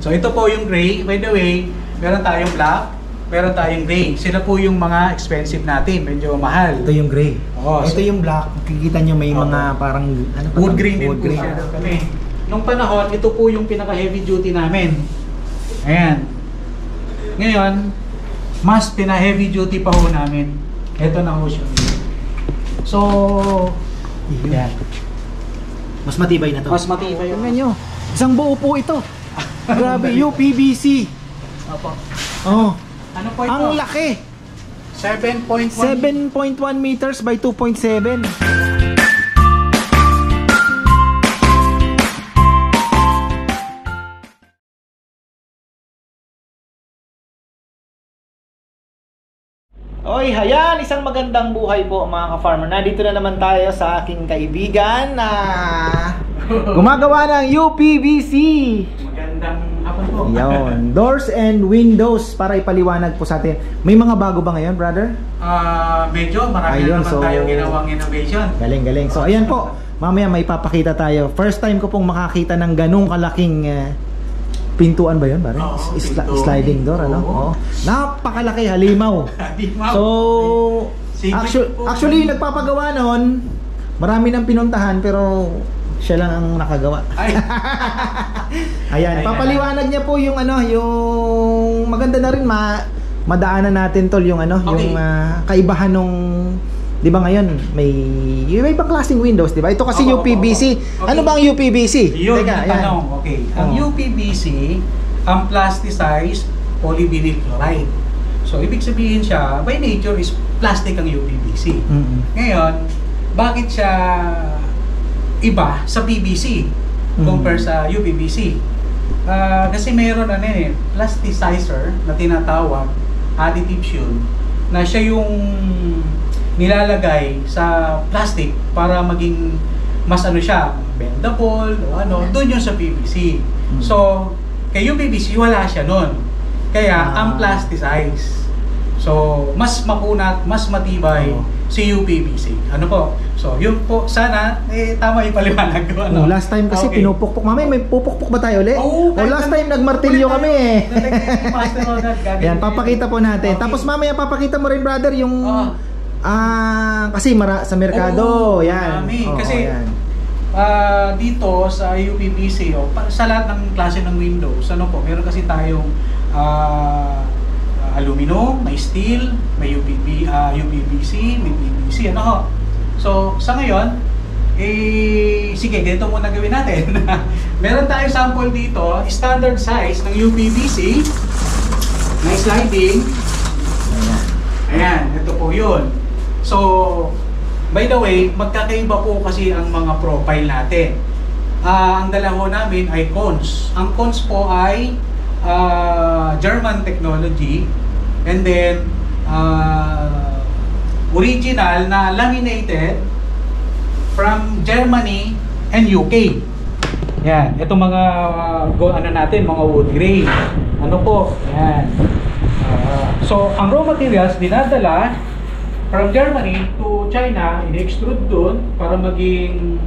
So ito po yung gray. By the way, meron tayong black, meron tayong gray. Sila po yung mga expensive natin, medyo mahal. Ito yung gray. Oo, ito yung black. Kikita nyo may mga parang ano pa, wood grain din wood po siya kami. Nung panahon, ito po yung pinaka heavy duty namin. Ayan. Ngayon, mas pina-heavy duty pa ho namin. Ito na ho siya. So, yan. Mas matibay na to. Mas matibay. Tingnan nyo. Isang buo po ito. Grabe, UPVC. Opo. Oh. Ano po ito? Ang laki. 7.1 7.1 meters by 2.7. Oy, hayan, isang magandang buhay po mga ka-farmer. Nandito na naman tayo sa aking kaibigan na gumagawa ng UPVC. Magandang hapon po. Yon, doors and windows para ipaliwanag po sa atin. May mga bago ba ngayon, brother? Medyo marami Ayun, naman tayong ginawang innovation. Galing. So ayan po, mamaya may papakita tayo. First time ko pong makakita ng ganung kalaking pintuan ba yun, pare? Sliding door, ano? Oo. Napakalaki, halimaw. Halimaw. So, Sige actually, nagpapagawa noon, marami nang pinuntahan, pero siya lang ang nakagawa. Ay. Ayan, papaliwanag niya po yung ano, yung maganda na rin madaanan natin tol yung ano, Okay. yung kaibahan nung 'di ba ngayon may ibang klaseng windows, 'di ba? Ito kasi UPVC. Okay. Ano bang UPVC? Yun, Teka, yung tanong. Okay. Ang UPVC, ang plasticized polyvinyl chloride. So, ibig sabihin siya, by nature is plastic ang UPVC. Ngayon, bakit siya iba sa PVC compare sa UPVC? Kasi mayroon plasticizer na tinatawag, additives yun, na siya yung nilalagay sa plastic para maging mas siya, bendable o doon yun sa PVC. So, kay UPVC wala siya nun. Kaya, ang plasticized. So, mas makunat, mas matibay si UPVC. Ano po? So, yun po, sana, tama yung paliwanag ko. Last time kasi pinupukpok. Mamaya may pupukpok ba tayo ulit? Last time nagmartilyo kami Yan, papakita po natin. Tapos mamaya papakita mo rin, brother, yung kasi sa merkado. Yan. Kasi yan. Dito sa UPVC, sa lahat ng klase ng windows, meron kasi tayong aluminum, may steel, may UPVC, may PVC, So, sa ngayon, sige, ganito muna gawin natin. Meron tayong sample dito, standard size ng UPVC, na sliding. Ayan, ito po yun. So, by the way, magkakaiba po kasi ang mga profile natin. Ang dala ho namin ay cones. Ang cones po ay German technology, and then original na laminated from Germany and UK. Yan, ito mga natin, mga wood grain. Yan. So, ang raw materials dinadala from Germany to China, in-extrude doon para maging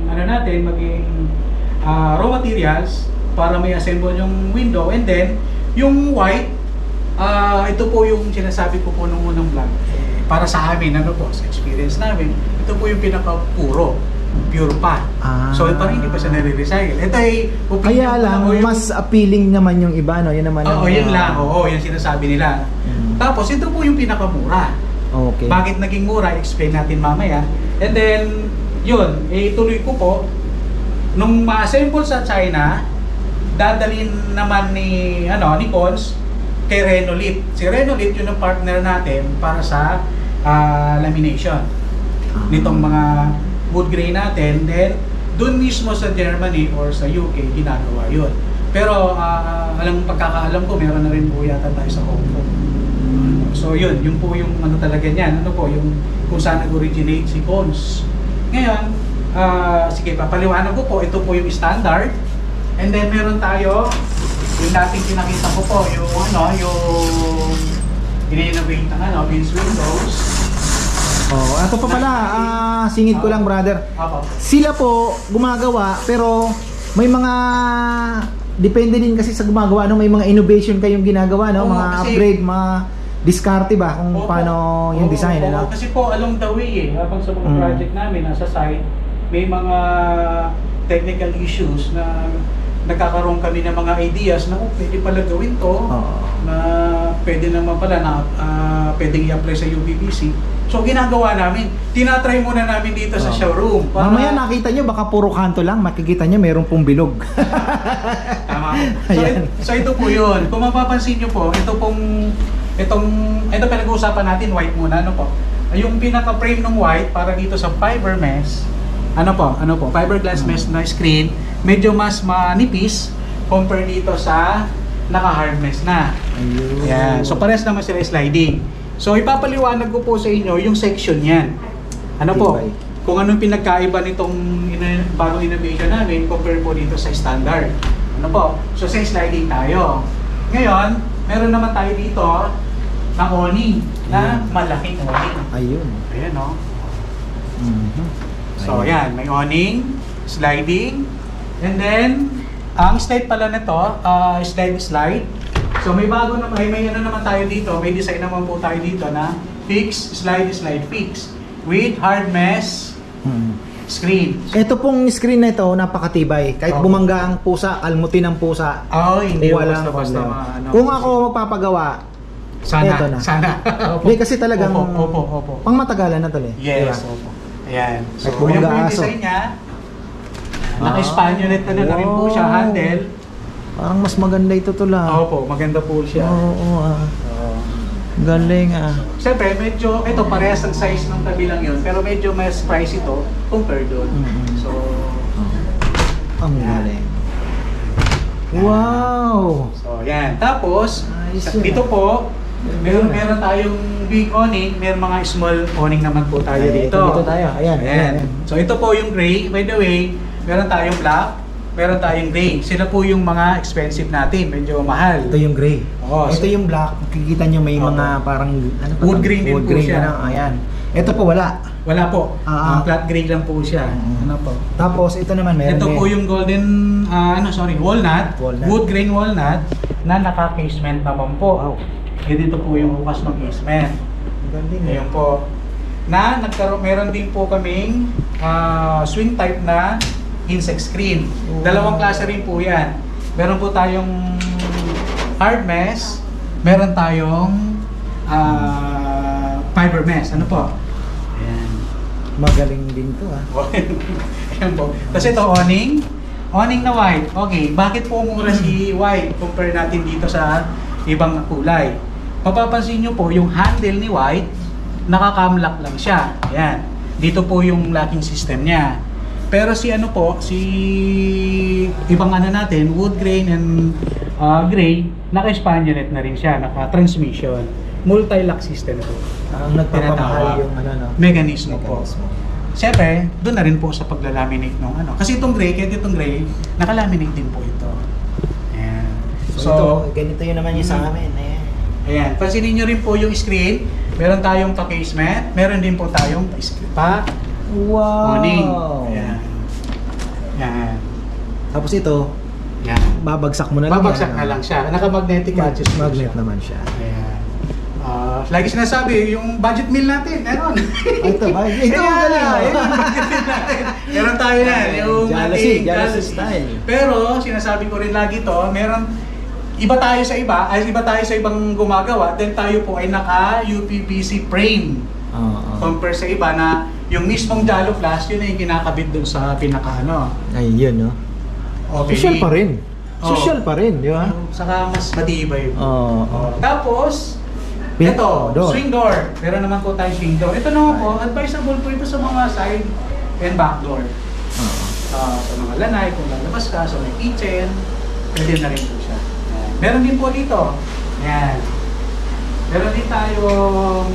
raw materials para may assemble yung window, and then yung white, ito po yung sinasabi ko po nung unang vlog, para sa amin, sa experience namin, ito po yung pinaka-puro, pure pa. So parang hindi pa siya nare-recycle. Ito ay kaya lang mas appealing naman yung iba, yun naman. Yun lang, yung sinasabi nila. Tapos ito po yung pinakamura. Okay. Bakit naging mura, explain natin mamaya. And then, yun, ituloy ko po, nung ma-assemble sa China, dadalhin naman ni Cons kay Renolit. Si Renolit yun ang partner natin para sa lamination nitong mga wood grain natin. Then, dun mismo sa Germany or sa UK, ginagawa yun. Pero, pagkakaalam ko, meron na rin po yata tayo sa Hong Kong. So yun po yung talaga niyan, yung kung saan nag-originate si Cons. Ngayon, sige, papaliwanag ko po, ito po yung standard. And then meron tayo, yung dating pinakita ko po, yung in-innovate ng Vince Windows. Ito pa pala, singit ko lang, brother. Sila po gumagawa, pero may mga depende din kasi sa gumagawa, no? May mga innovation kayong ginagawa, no? Mga kasi, upgrade, mga diskarte ba kung paano yung design, no? Kasi po along the way habang sa mga project namin nasa site, may mga technical issues na nagkakaroon kami ng mga ideas na pwede pala gawin to, na pwede naman pala na pwedeng i-apply sa UPBC. So ginagawa namin, tinatry muna namin dito sa showroom. Mamaya nakita nyo, baka puro kanto lang, makikita nyo meron pong bilog. Tama. So ito po yun. Kung mapapansin nyo po, ito pinag-uusapan natin, white muna, ano po? Yung pinaka-frame ng white para dito sa fiber mesh, ano po, fiberglass mesh na screen, medyo mas manipis compare dito sa naka-hard mesh na. Yan. So parehas naman sila sliding. So ipapaliwanag ko po sa inyo yung section yan. Ano po? Kung anong pinagkaiba nitong bagong innovation namin compare po dito sa standard. Ano po? So sa sliding tayo. Ngayon, meron naman tayo dito na awning, na malaking awning. Ayun. Ayan, no? So, ayan, may awning, sliding, and then, ang slide pala nito, slide. So, may bago naman, may ano naman tayo dito, may design naman po tayo dito na fix, slide, fix, with hard mesh screen. Ito pong screen na ito, napakatibay. Kahit bumangga ang pusa, kalmutin ang pusa. Hindi walang basta kung ako magpapagawa, ito na. Sana. Hindi kasi talagang Opo. pang matagalan na to eh. Yes, diba? opo. Ayan. So, Kahit bumangga yan po yung aso. design niya. Naka-spaniolet na rin po siya, handle. Parang mas maganda ito to lang. Opo, maganda po siya. Oo. Galing Siyempre, medyo, ito parehas ang size ng kabilang yun, pero medyo mas price ito compare doon. So, ang galing. Wow! So, yan. Tapos, Nice dito po, meron tayong big awning, meron mga small awning naman po tayo dito. Dito tayo, ayan. So, ito po yung gray. By the way, meron tayong black, meron tayong gray. Sila po yung mga expensive natin, medyo mahal. Ito yung gray. Ito so, yung black. Makikita nyo may mga parang wood grain din po siya. Ayan. Ito po wala. Wala po. Flat gray lang po siya. Ano po? Tapos ito naman meron ito po yung golden walnut, wood grain walnut na naka-casement naman po. Wow. Dito po yung bukas ng casement. Ayun po. Meron din po kaming swing type na insect screen. Dalawang klase rin po yan. Meron po tayong hard mesh, meron tayong fiber mesh. Ano po? Ayan. Magaling din to Ayan po. Kasi ito awning na white. Okay, bakit po mura si white compare natin dito sa ibang kulay? Mapapansin nyo po yung handle ni white, naka-camlock lang siya. Ayan. Dito po yung locking system niya. Pero si ibang natin, wood grain and gray, naka-spaniolet na rin siya, naka-transmission. Multi-lock system po. Ang nagpapamahal yung mechanism po. Siyempre, doon na rin po sa pagla-laminate ng Kasi itong gray, kahit itong gray, naka-laminate din po ito. Ayan. So ito, ganito yun naman yung sa amin. Ayan. Pansinin nyo rin po yung screen. Meron tayong pa-casement. Meron din po tayong awning. Ayan. Ayan. Tapos ito, babagsak mo na lang. Babagsak na lang siya. Naka-magnetic adjustment. Magnet naman siya. Ayan. Lagi sinasabi, yung budget meal natin, meron. Ito ba? Ito ang galing. Yung budget meal natin. Meron tayo yan. Yung jealousy style. Pero, sinasabi ko rin lagi to, iba tayo sa ibang gumagawa, then tayo po ay naka-UPVC frame. Compare sa iba na yung mismong Jalo Flash, yun ay kinakabit dun sa pinaka-ano. Ayun, no? Social pa rin. Social pa rin, di ba? Saka mas matibay. Tapos, ito, swing door. Pero naman po tayo swing door. Ito naman po, advisable po ito sa mga side and back door. Sa mga lanay, kung lalabas ka, sa may kitchen, pwede na rin po siya. Meron din po dito. Ayan. Meron din tayong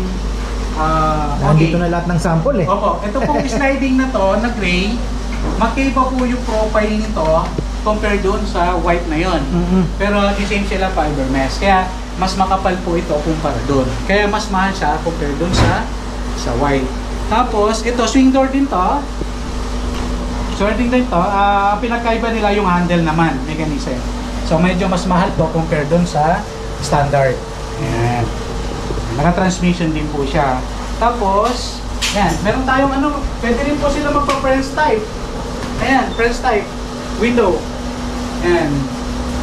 nandito na lahat ng sample eh. Opo. Ito pong sliding na to, na gray, magkaiba po yung profile nito compare doon sa white na yon. Pero the same sila fiber mesh. Kaya mas makapal po ito kumpara doon. Kaya mas mahal siya compare doon sa white. Tapos ito swing door din to. Swing din to. Pinagkaiba nila yung handle naman, mechanism. So medyo mas mahal po compare doon sa standard. Ayan. Naka-transmission din po siya. Tapos, yan, meron tayong ano, pwede rin po sila magpa-French type. Ayan, French type window. Ayan.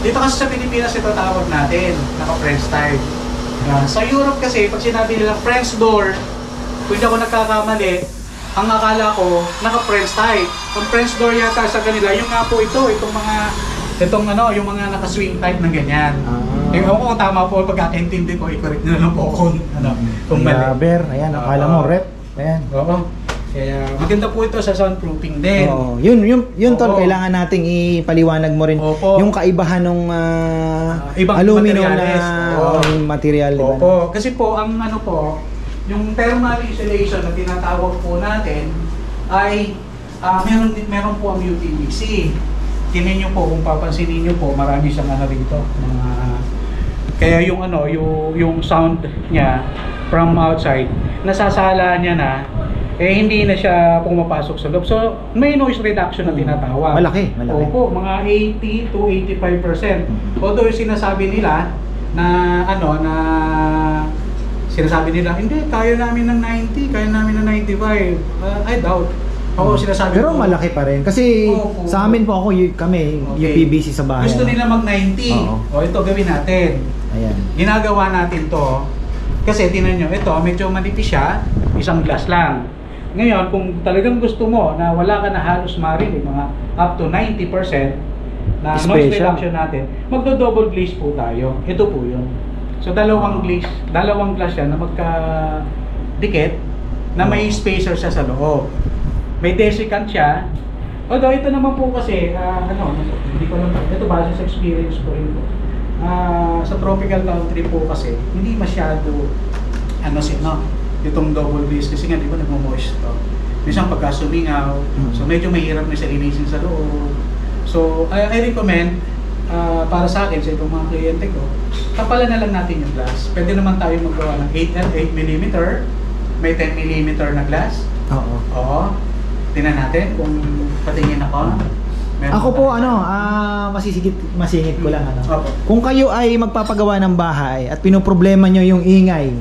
Dito kasi sa Pilipinas ito tawag natin, naka-French type. Sa Europe kasi, pag sinabi nila French door, kung hindi ako nagkakamali, ang akala ko, naka-French type. Kung French door yata sa kanila, yung nga po ito, yung mga naka-swing type ng ganyan. Ewan ko kung tama po, pagkakaintindi ko, i-correct nyo na lang po kung mali. Ayan, akala mo, rep. Ayan. Oo. Kaya maganda po ito sa soundproofing din. Oo. Yun tol, kailangan nating ipaliwanag mo rin. Opo. Yung kaibahan ng ibang aluminum na material. Diba? Opo. Kasi po, ang ano po, yung thermal insulation na tinatawag po natin ay meron po ang UPVC. Tingnan nyo po, kung papansinin nyo po, marami siyang ano rito. Kaya yung sound niya from outside, nasasala niya na, hindi na siya pumapasok sa loob. So, may noise reduction na tinatawag. Malaki. Opo, mga 80 to 85%. Although yung sinasabi nila sinasabi nila, hindi, kaya namin ng 90, kaya namin ng 95. I doubt. Sinasabi pero ko, malaki pa rin. Kasi sa amin po kami, UPVC sa bahay. Gusto nila mag 90. Ito gawin natin. Ayan. Ginagawa natin to. Kasi tingnan nyo, ito medyo manipis siya, isang glass lang. Ngayon, kung talagang gusto mo na wala ka na halos marinig, mga up to 90% na noise reduction natin, magdo-double glaze po tayo. Ito po yun. So dalawang glass yan na magka-dikit na may spacer siya sa loob. May desiccant siya. Although ito naman po kasi, hindi ko lang, ito base sa experience ko rin po. Sa tropical country po kasi, hindi masyado, itong double glaze kasi nga di ba nagmo-moist to. Minsan pagka sumingaw, so medyo mahirap na siya linisin sa loob. So I recommend para sa akin, sa itong mga kliyente ko, kapalan na lang natin yung glass. Pwede naman tayo magawa ng 8mm, may 10mm na glass. Oo. Tingnan natin kung patingin ako. Ako po masingit ko lang Kung kayo ay magpapagawa ng bahay at pinoproblema nyo yung ingay.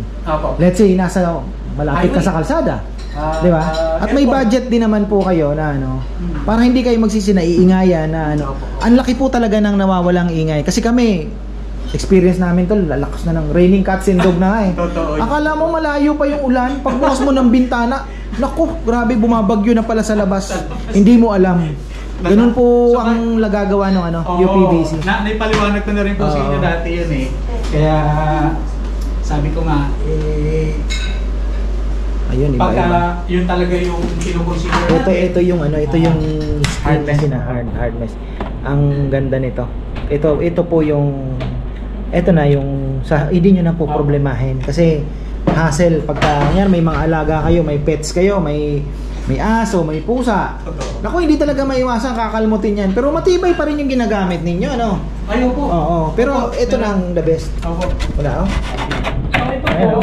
Let's say nasa malapit ka sa kalsada. Di ba? At may budget din naman po kayo na para hindi kayo naiingayan na ang laki po talaga ng nawawalang ingay. Kasi kami, experience namin to, lalakas na ng raining cats and dog na Akala mo malayo pa yung ulan, pagbukas mo ng bintana, naku, grabe bumabagyo na pala sa labas. Hindi mo alam. Ganun po ang nagagawa ng UPVC. Naipaliwanag ko na rin po sa inyo dati yun Kaya sabi ko nga, ayun, yun talaga yung kinukonsider natin. Ito yung hardness hardness. Ang ganda nito. Ito po yung hindi nyo na po problemahin kasi hassle pagka may mga alaga kayo, may pets kayo, may aso, may pusa. Naku, hindi talaga maiwasan kakalmutin yan. Pero matibay pa rin yung ginagamit ninyo, Ayaw po. Oo. Pero ito na ang the best. Wala, So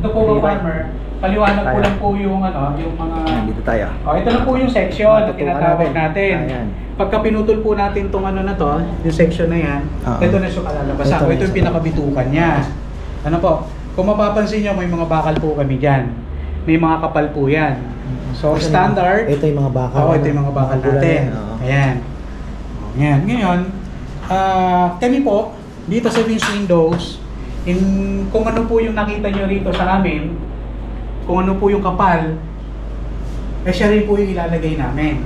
ito po ba farmer? Paliwanag ko lang po yung mga... Dito tayo. Ito lang po yung section na tinatawag natin. Pagka pinutol po natin itong yung section na yan, ito na siya kalalabasan. Ito yung pinakabitukan niya. Kung mapapansin nyo, may mga bakal po kami dyan. May mga kapal po yan. So standard. Ito yung mga bakal. Ito yung mga bakal natin. Ayan. Ngayon, kami po, dito sa Vince Windows, kung ano po yung nakita nyo rito sa amin, kung ano po yung kapal, siya rin po yung ilalagay namin.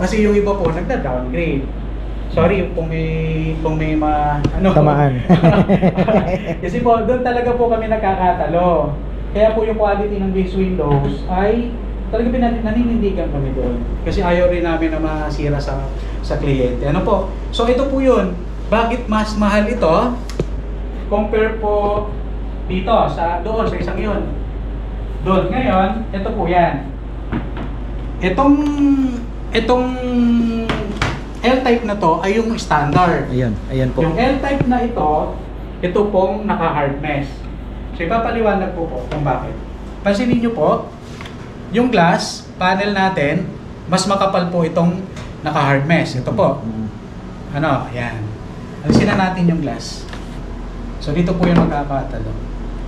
Kasi yung iba po nagda-downgrade. Sorry kung may tamaan. Kasi po doon talaga po kami nagkakatalo. Kaya po yung quality ng these windows ay talaga naninindigan kami doon. Kasi ayaw rin namin na masira sa kliyente. So ito po yun. Bakit mas mahal ito compare po dito doon sa isang yun? Doon. Ngayon, ito po yan. Itong L-type na to ay yung standard. Ayan po. Yung L-type na ito pong naka-hardness. So ipapaliwanag po kung bakit. Pansinin nyo po, yung glass panel natin, mas makapal po itong naka-hardness. Ito po. Ayan. alisin na natin yung glass. So dito po yung magkakatalo.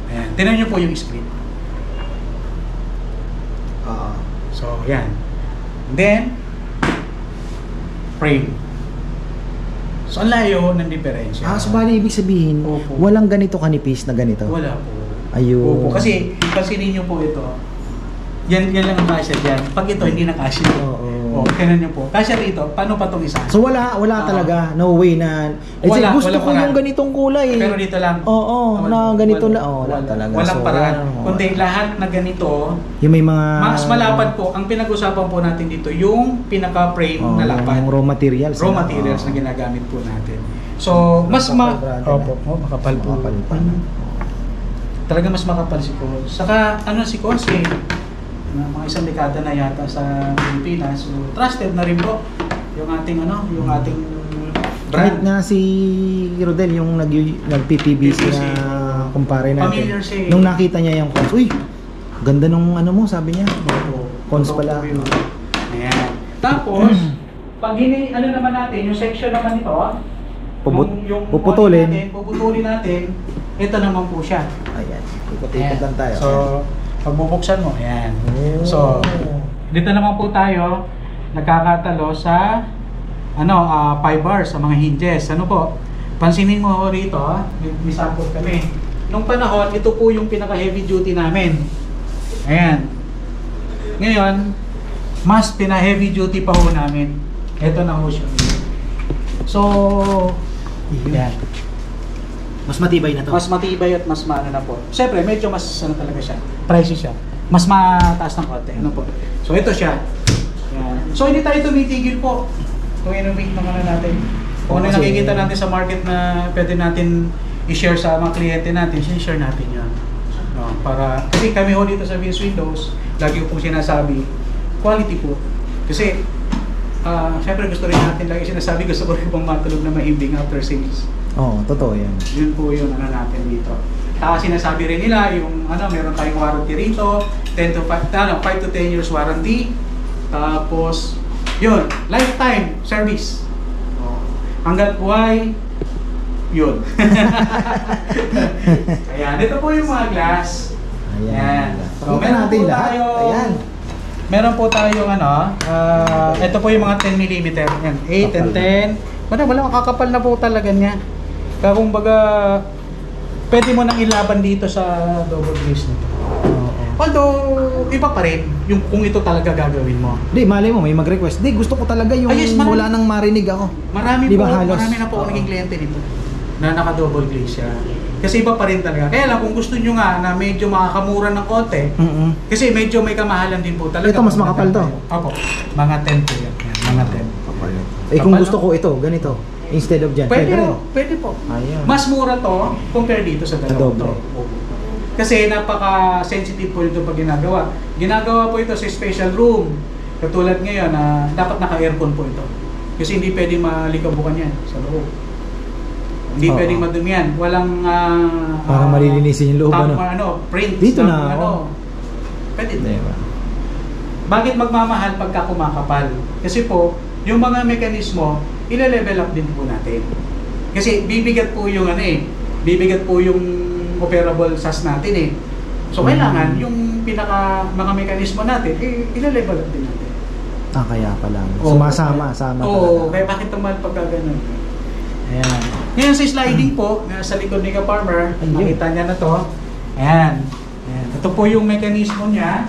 Ayan, tingnan nyo po yung screen. So yan. Then frame. So ang layo ng diferensya. So bali ibig sabihin, Opo. walang ganito kanipis na ganito. Wala po. Ayun. Opo. Kasi pansinin nyo po ito. Yan lang ang kasya dyan. Pag ito hindi na kasya. Oo. Tingnan nyo po. Kasya rito, paano pa itong isa? So wala talaga, no way na Wala, gusto wala ko paraan. yung ganitong kulay. Pero dito lang. Oo, na ganito lang. Wala talaga. Walang So, paraan. wala. Kundi lahat na ganito, Yung may mga mas malapad po. Ang pinag-usapan po natin dito, yung pinaka-frame na lapad. Yung raw materials. Raw materials na ginagamit po natin. So, mas makapal po. Makapal pa. Talaga mas makapal si Cole. Saka, si Cole, mga isang dekada na yata sa Pilipinas. So, trusted na rin po yung ating Kahit brand. nga si Rodel yung nag-PPBC na kumpare natin. Familiar siya. Nung nakita niya yung cons, uy, ganda nung mo, sabi niya. Cons pala. Ayan. Tapos, pag naman natin, yung section naman ito, puputulin natin, ito naman po siya. Ayan, ikot-ikot lang tayo. So, pagbubuksan mo, ayan. So, dito naman po tayo nagkakatalo sa 5 bars sa mga hinges. Ano po? Pansinin mo rito, may sample kami. Nung panahon, ito po yung pinaka heavy duty namin. Ayan. Ngayon, mas pina-heavy duty pa ho namin. Ito na ho siya. So, yan. Mas matibay na to. Mas matibay at mas maano na po. Siyempre, medyo mas talaga siya. Pricey siya. Mas mataas ng konti. Ano po? So, ito siya. Yan. So, hindi tayo tumitigil po. Kung innovate naman natin. Kung ano nakikita natin sa market na pwede natin i-share sa mga kliyente natin, i-share natin yan. Kasi kami ho dito sa VS Windows, lagi ko pong sinasabi, quality po. Kasi, siyempre gusto rin natin lagi sinasabi, gusto ko rin pong matulog na mahimbing after sales. Oo, totoo yan. Yun po yung natin dito. Tapos sinasabi rin nila yung meron tayong warranty rito, 5 to 10 years warranty. Tapos yun, lifetime service. Hanggat buhay, yun. Ayan, ito po yung mga glass. Ayan. So, meron natin po lahat. Ayan. Meron po tayong ito po yung mga 10mm. Yan, 8 and 10. Wala makakapal na po talaga niya. Kaya kumbaga, pwede mo nang ilaban dito sa double glaze nito. Although, iba pa rin yung kung ito talaga gagawin mo. Di, malay mo, may mag-request. Di, gusto ko talaga yung wala nang marinig ako. Marami na po ako naging kliyente nito na naka-double glaze siya. Kasi iba pa rin talaga. Kaya lang, kung gusto nyo nga na medyo makakamura ng konti, kasi medyo may kamahalan din po talaga. Ito, mas makapal to? Opo, mga 10 po yan. Mga 10. Kung gusto ko ito, ganito, instead of dyan, pwede po. Ayan. Mas mura to compare dito sa dalawa. Kasi napaka-sensitive po ito pag ginagawa. Ginagawa po ito sa special room. Katulad ngayon na dapat naka-aircon po ito. Kasi hindi pwedeng malikabukan yan sa loob. Hindi pwedeng madumi yan. Walang parang malilinisin yung loob, print. Dito na, Pwede. Diba? Bakit magmamahal pagka kumakapal? Kasi po, yung mga mekanismo, ile-level up din po natin. Kasi bibigat po yung bibigat po yung operable SAS natin So kailangan yung mga mekanismo natin, ile-level up din natin. Kaya pala. Sumasama. Kaya bakit tumal pagka ganun? Ayan. Ngayon sa sliding po, sa likod ni Ka-Farmer, makita niya na to. Ayan. Ito po yung mekanismo niya.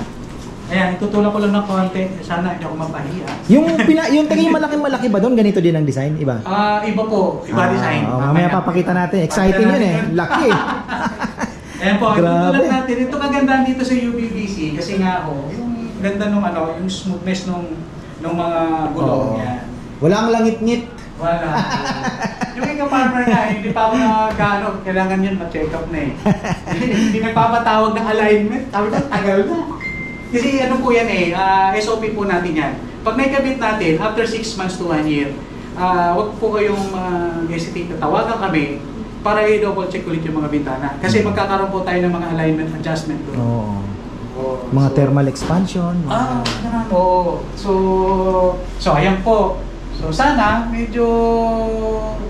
Ayan, itutulak ko lang ng konti. Sana hindi ako mapahiya. Yung tingin malaki ba doon? Ganito din ang design? Iba? Iba po. Iba design. Mamaya papakita natin. Exciting yun Laki Ayan po, itutulak natin. Ito kagandahan dito sa UPVC. Kasi nga yung ganda nung yung smoothness nung mga gulong niya. Walang langit-ngit. Wala. Yung Ka-Farmer na, hindi pa ako kailangan yun ma-check up na Hindi nagpapatawag ng alignment. Sabi ko, tagal na. Kasi po yan SOP po natin yan. Pag naikabit natin, after 6 months to 1 year, wag po kayong hesitate na tawagan kami para i-double check ulit yung mga bintana. Kasi magkakaroon po tayo ng mga alignment adjustment doon. Mga thermal expansion. So ayan po. So sana medyo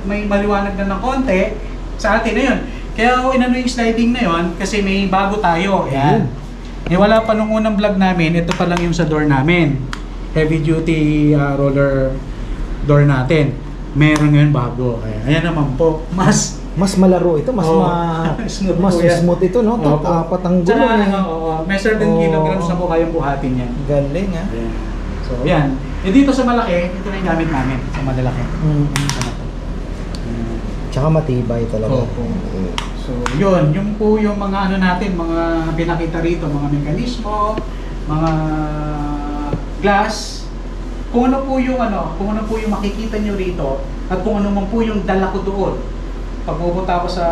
may maliwanag na ng konti sa atin na yun. Kaya inano yung sliding na yun kasi may bago tayo. Ayan. Wala pa nung unang vlog namin, ito pa lang yung sa door namin. Heavy duty roller door natin. Meron ngayon bago. Ayan naman po. Mas malaro ito, smooth ito, no? Apat ang gulo. May certain kilograms na po kayong buhatin yan. Galing, ha? Ayan. So, yan. Dito sa malaki, ito na yung gamit namin. Sa malalaki. Tsaka matibay talaga. So, yun. Yung po yung mga ano natin, mga pinakita rito, mga mekanismo, mga glass. Kung ano po yung makikita nyo rito, at kung ano man po yung dala ko doon, pag pupunta ako sa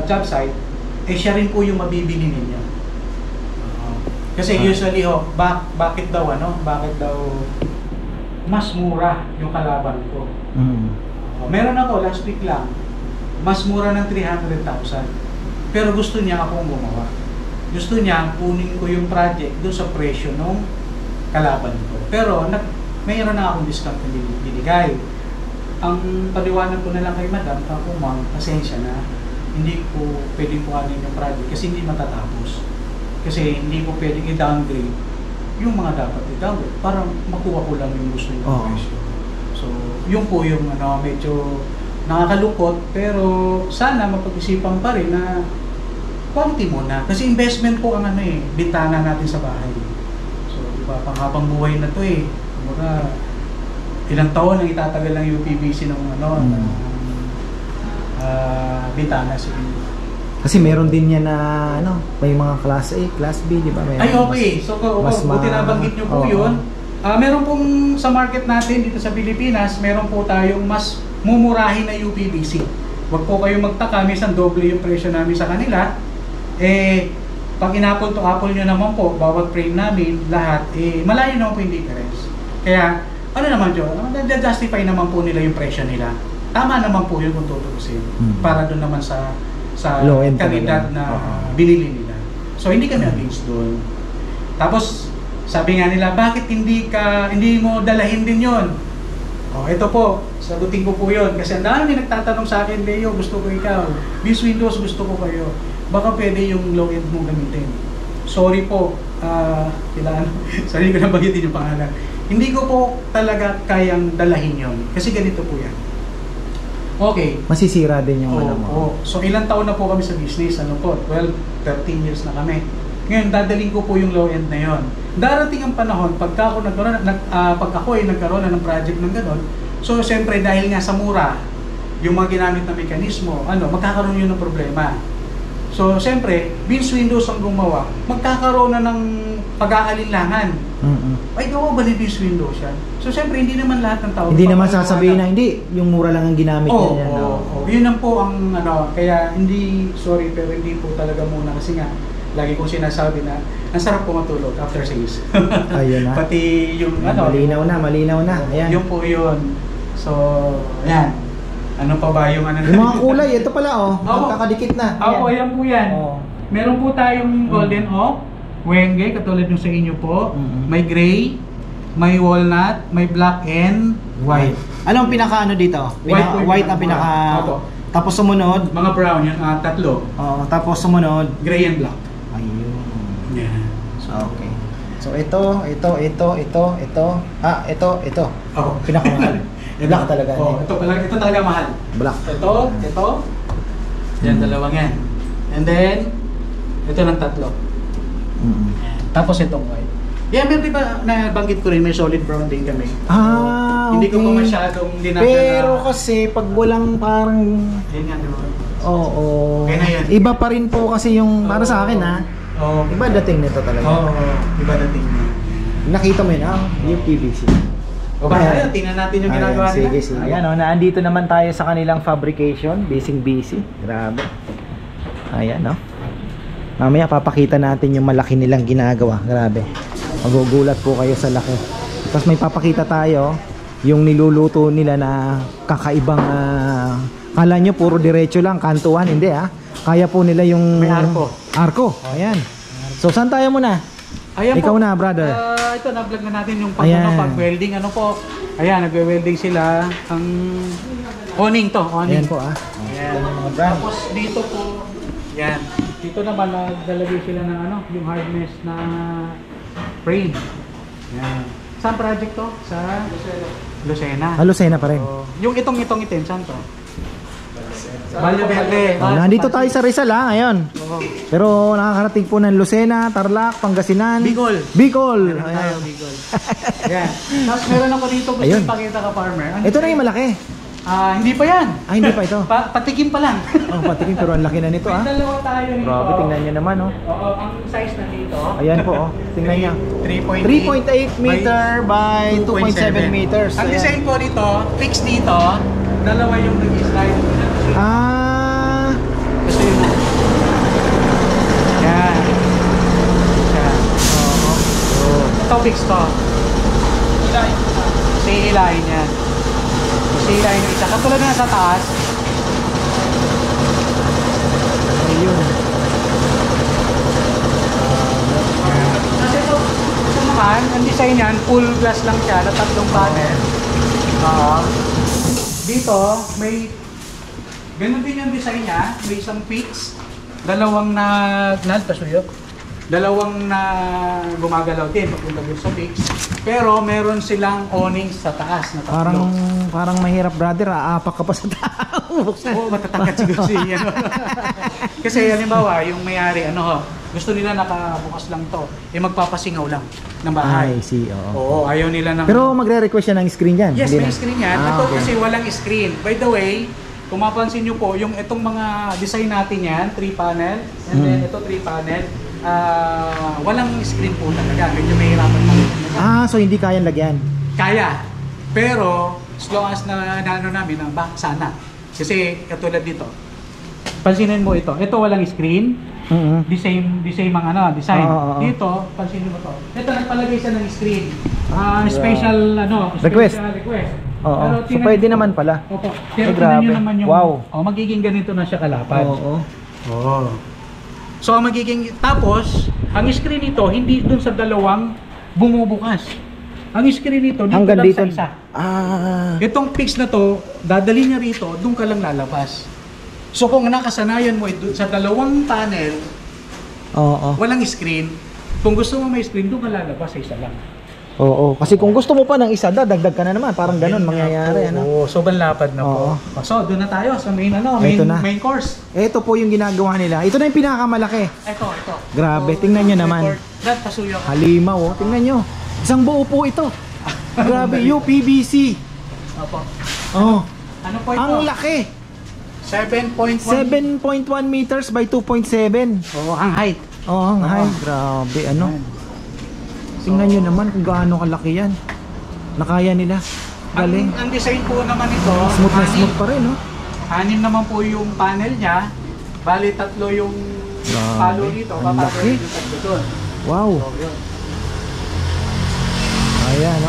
job site, siya rin po yung mabibili ninyo. Kasi usually bakit daw mas mura yung kalaban ko. Meron ako last week lang, mas mura ng 300,000. Pero gusto niya akong gumawa. Gusto niya kunin ko yung project doon sa presyo ng kalaban ko. Pero mayroon na akong discount na binigay. Ang paliwanag ko na lang kay madam, ako ma'am, pasensya na. Hindi ko pwedeng kuhanin yung project kasi hindi matatapos. Kasi hindi ko pwedeng i-downgrade yung mga dapat i-downgrade para makuha ko lang yung gusto niyo presyo. So, yun po yung medyo nakakalungkot, pero sana mapag-isipan pa rin na quality muna. Kasi investment po ang bintana natin sa bahay. So, diba, panghabang buhay na to Kumbaga, ilang taon ang itatagal ng UPVC ng bintana sa inyo. Kasi meron din yan na may mga class A, class B, di ba? Ay, okay. So, buti nabanggit nyo po yun. Meron pong sa market natin dito sa Pilipinas, meron po tayong mas mumurahin na UPVC. Huwag po kayong magtaka, minsan doble yung presyo namin sa kanila. Pag in-apple to apple nyo naman po, bawat frame namin, lahat, malayo naman po yung difference. Kaya, ano naman yun, justify naman po nila yung presyo nila. Tama naman po yun kung tutuusin. Para doon naman sa kalidad na binili nila. So, hindi kami against doon. Tapos, sabi nga nila, bakit hindi mo dalahin din yun? Ito po, sagutin ko po yun. Kasi ang dami nagtatanong sa akin, Leo, gusto ko ikaw. These windows, gusto ko kayo. Baka pwede yung low end mo gamitin. Sorry po, sorry ko na bagitin yung pangalan. Hindi ko po talaga kayang dalahin yon kasi ganito po yan. Okay. Masisira din yung mo. So ilang taon na po kami sa business, 12, 13 years na kami. Ngayon, dadaling ko po yung low end na yon. Darating ang panahon, pag ako ay nagkaroon na ng project ng gano'n, so siyempre dahil nga sa mura, yung mga ginamit na mekanismo, magkakaroon yun ng problema. So siyempre, Vince Windows ang gumawa, magkakaroon na ng pag-aalinlangan. Ay, gawa ba ni Vince Windows yan? So siyempre, hindi naman lahat ng tao. Hindi naman sasabihin na hindi, yung mura lang ang ginamit niya. Yun lang po ang kaya sorry, pero hindi po talaga muna kasi nga, lagi kong sinasabi na ang sarap po matulog after sales. Ayun na. Pati yung malinaw na. Ayan. Yun po yun. So, ayan. Ano pa ba yung yung mga kulay, ito pala magkakadikit na. Ayan po yan. Meron po tayong golden oak, wenge, katulad yung sa inyo po. May gray, may walnut, may black and white. Anong pinaka dito? White ang pinaka. Tapos sumunod, mga brown yan, tatlo. Tapos sumunod, gray and black. Ayun. Yeah. Okay. So ito. Ito. Pinakamahal. Black talaga. Ito talaga mahal. Black. Ito. Yan, dalawang yan. And then, ito ng tatlo. Tapos itong white. Yeah, meron diba, nabanggit ko rin, may solid brown din kami. Okay. Hindi ko pa masyadong dinasa. Pero kasi, pag walang parang... Yan nga, diba? Oo. Okay na yan. Iba pa rin po kasi yung, para sa akin iba dating nito talaga. Iba dating niya. Nakita mo yun, yung PVC. Tayo, tingnan natin yung ginagawa nila. Sige. Ayan naandito naman tayo sa kanilang fabrication, busy. Grabe. Ayan Mamaya papakita natin yung malaki nilang ginagawa. Grabe. Magugulat po kayo sa laki. Tapos may papakita tayo yung niluluto nila na kakaibang kala nyo puro diretso lang, kantuan. Hindi Kaya po nila yung... May arko. Ayan. So saan tayo muna? Ayan Ikaw po. na, brother. Ito, na-vlog na natin yung Ayan. pag-welding. Ano po? Ayan, nagwe-welding sila. Ang awning to, awning. Ayan po Ayan. Tapos dito po, yan. Dito naman naglalagay sila ng yung hardness na frame. Yan. Saan project to? Sa Lucena. Lucena pa rin. So, yung itong itim, saan to? Valle Verde. Nandito tayo sa Rizal ngayon. Pero nakakarating po ng Lucena, Tarlac, Pangasinan. Bicol. Bicol. Meron tayo, Bicol. Ayan. Tapos meron ako dito gusto Ayun. ipakita ka, farmer. Ito na yung malaki. Hindi pa yan. Hindi pa ito. Patikim pa lang. Patikim pero ang laki na nito May dalawa tayo nito. Grabe, tingnan nyo naman Oo, ang size na dito. Ayan po tingnan nyo. 3.8 meter by 2.7 meters. Ang Ayan. design ko dito, fix dito, dalawa yung nag-slide. Gusto yun na. Yan. Yan. Ito fix to. Hihilahin yan. Hihilahin yung isa. Katulad na sa taas. Ayun. Kasi ito naman, ang design yan, full glass lang siya na tatlong panel. Dito, may ganun din yung design niya. May isang fix, dalawang dalawang na gumagalaw din papunta doon sa fix. Pero meron silang awning sa taas na tatlo. Parang mahirap, brother. Aapak ka pa sa tao. Oo, matatangkad siguro siya. Kasi halimbawa, yung may-ari, gusto nila nakabukas lang to. Magpapasingaw lang ng bahay. I see, Oo, ayaw nila ng... Pero magre-request siya ng screen yan? Yes, Hindi may na? screen yan. Ito kasi walang screen. By the way, kung mapansin nyo po, yung itong mga design natin yan, 3 panel, and then ito 3 panel, walang screen po talaga. Medyo mahirapan namin. So hindi kayang lagyan? Kaya. Pero, as long as namin, sana. Kasi katulad dito. Pansinin mo ito. Ito walang screen. Design ang design. Dito, pansinin mo to. Ito nagpalagay siya ng screen. Special request. Pero So pwede naman pala. Opo. Pero tingnan nyo naman yung magiging ganito na siya kalapad. So ang magiging tapos ang screen nito hindi dun sa dalawang bumubukas. Ang screen nito dito hanggang lang dito. sa isa. Itong fix na to, dadali niya rito, doon ka lang lalabas. So kung nakasanayan mo sa dalawang panel, walang screen, kung gusto mo may screen, doon ka lalabas sa isa lang. Kasi kung gusto mo pa ng isa, dagdag ka na naman. Parang ganun mangyayari. Sobrang lapad na po. So doon na tayo sa main main course. Ito po yung ginagawa nila. Ito na yung pinakamalaki. Ito. Grabe, tingnan nyo naman. Halimaw, tingnan nyo. Isang buo po ito. Grabe, UPVC. Opo. Ano po ito? Ang laki. 7.1 meters by 2.7. ang height. Ang height. Grabe, Tingnan nyo naman kung gaano kalaki yan. Nakaya nila. Galing. Ang design po naman ito, Smooth na smooth pa rin, 6 naman po yung panel niya. Bali 3 yung palo dito. Ang laki. Wow. Ayan,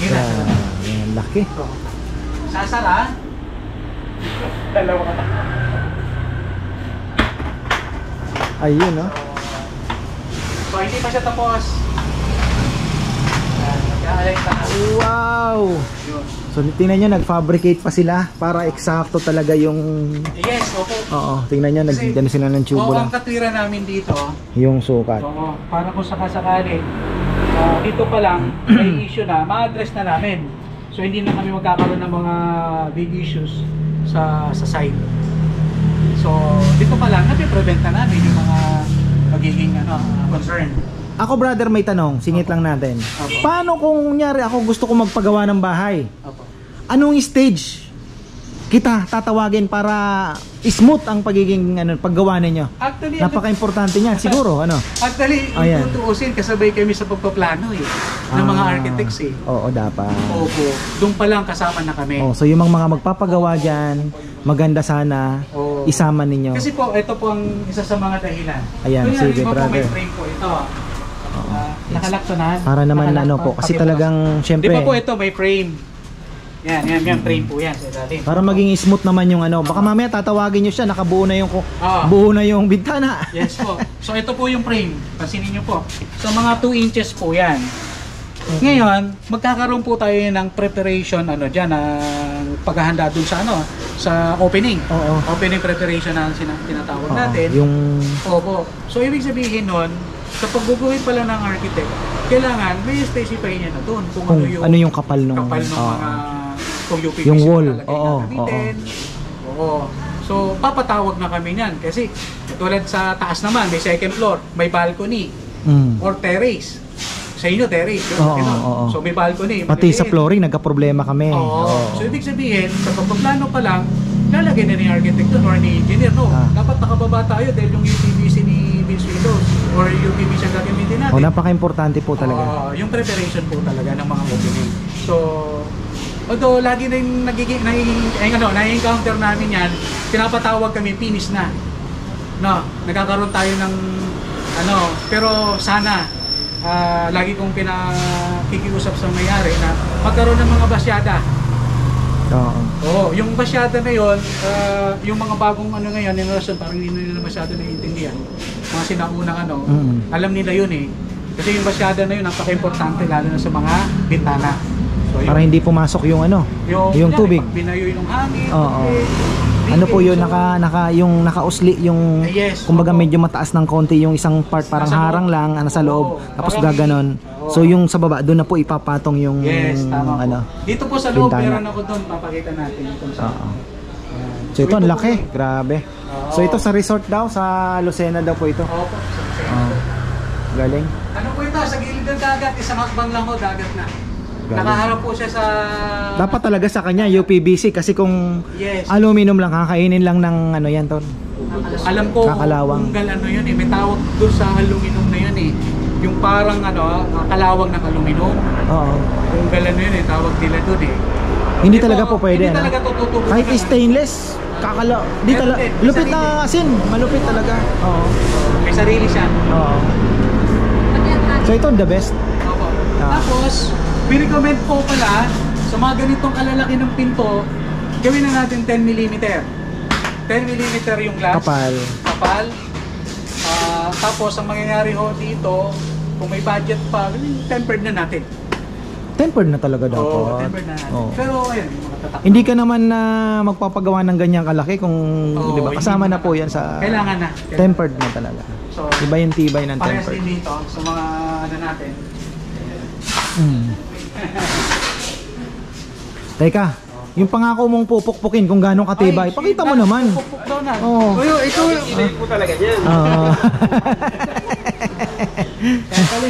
Ayan, laki. Sasara. Dalawa. Ayun, So hindi pa siya tapos. Nag-aalay pa. Wow! So tingnan nyo, nag-fabricate pa sila para eksakto talaga yung... Yes, opo. Tingnan nyo, nagdano sila ng tubo lang. Ang katwira namin dito, yung sukat. para kung sakasakali, dito pa lang, may issue na, ma-address na namin. So hindi na kami magkakaroon ng mga big issues sa site. So dito pa lang, napiprevent na namin yung mga magiging concern. Ako, brother, may tanong, singit lang natin. Paano kung nyari ako gusto ko magpagawa ng bahay? Anong stage kita tatawagin para smooth ang pagiging paggawa ninyo? Actually, napaka-importante niyan siguro, Actually, tutuusin kasabay kami sa pagpaplano ng mga architects Oo, dapat. Opo, doon pa lang kasama na kami. So yung mga magpapagawa diyan, maganda sana isama ninyo. Kasi po, ito po ang isa sa mga dahilan. Ayan, sige, brother. May frame po ito. Nakalaktonan. Para naman po, kasi talagang syempre. Di ba po ito may frame? Yan, frame po yan sa ilalim. Para maging smooth naman yung ano. Baka mamaya tatawagin nyo siya, nakabuo na yung buo na yung bintana. Yes po. So ito po yung frame. Pansinin nyo po. So mga 2 inches po yan. Ngayon, magkakaroon po tayo ng preparation diyan ng paghahanda dun sa sa opening. Opening preparation na tinatawag natin. Yung Opo. So ibig sabihin nun, sa pagguguhit pala ng architect, kailangan may specify niya na doon kung ano yung kapal ng mga kung UPVC yung wall. gagamitin. Oo. So papatawag na kami niyan kasi tulad sa taas naman, may second floor, may balcony or terrace. Sa inyo terrace, so may balcony. Pati sa flooring nagka-problema kami. So ibig sabihin, sa pagpaplano pa lang, lalagay na ni architect doon or ni engineer, dapat nakababa tayo dahil yung UPVC ni Vince Windows or UPVC ang gagamitin natin. Napaka-importante po talaga. Yung preparation po talaga ng mga opening. So, although lagi na yung na-encounter namin yan, pinapatawag kami, finish na. Nagkakaroon tayo ng pero sana, lagi kong pinakikiusap sa mayari na magkaroon ng mga basyada. Yung basyada na yun, yung mga bagong ngayon, yung relasyon, parang hindi nila masyado naiintindihan. Mga sinaunang alam nila yun eh. Kasi yung basyada na yun, napaka-importante lalo na sa mga bintana. So, para hindi pumasok yung yung tubig. Pag binayoy ng hangin, po yun, yung nakausli yung kumbaga medyo mataas ng konti yung isang part parang harang lang nasa loob tapos gaganon. So yung sa baba doon na po ipapatong yung dito po sa loob meron ako doon, papakita natin kung saan. So ito ang laki, grabe. So ito sa resort daw, sa Lucena daw po ito. Opo. Galing. Ano po ito, sa gilid ng dagat, isang hakbang lang ho, dagat na. Nakaharap po siya sa... Dapat talaga sa kanya UPVC kasi kung aluminum lang, kakainin lang ng yan ton. Alam ko kakalawang. Kung yun eh, may tawag doon sa aluminum na yun eh. Yung parang kalawang ng aluminum. Kung galan yun eh, tawag nila doon eh. Hindi talaga po pwede. Hindi talaga tututubo. Kahit stainless, lupit na asin, malupit talaga. May sarili siya. So ito the best. Tapos, we-recommend po pala sa mga ganitong kalalaki ng pinto, gawin na natin 10mm. 10mm yung glass. Kapal. Tapos, ang mangyayari ho dito, kung may budget pa, tempered na natin. Tempered na talaga dapat. Tempered na natin. Pero, ayun, mga tatak. Hindi ka naman na magpapagawa ng ganyang kalaki kung, di ba, kasama na po yan sa... Kailangan na. Tempered na talaga. So, iba yung tibay ng tempered. Parehas din dito sa mga natin. Teka, yung pangako mong pupukpukin kung gaano katibay, pakita mo naman. Pupuk daw na. Ito po talaga yan.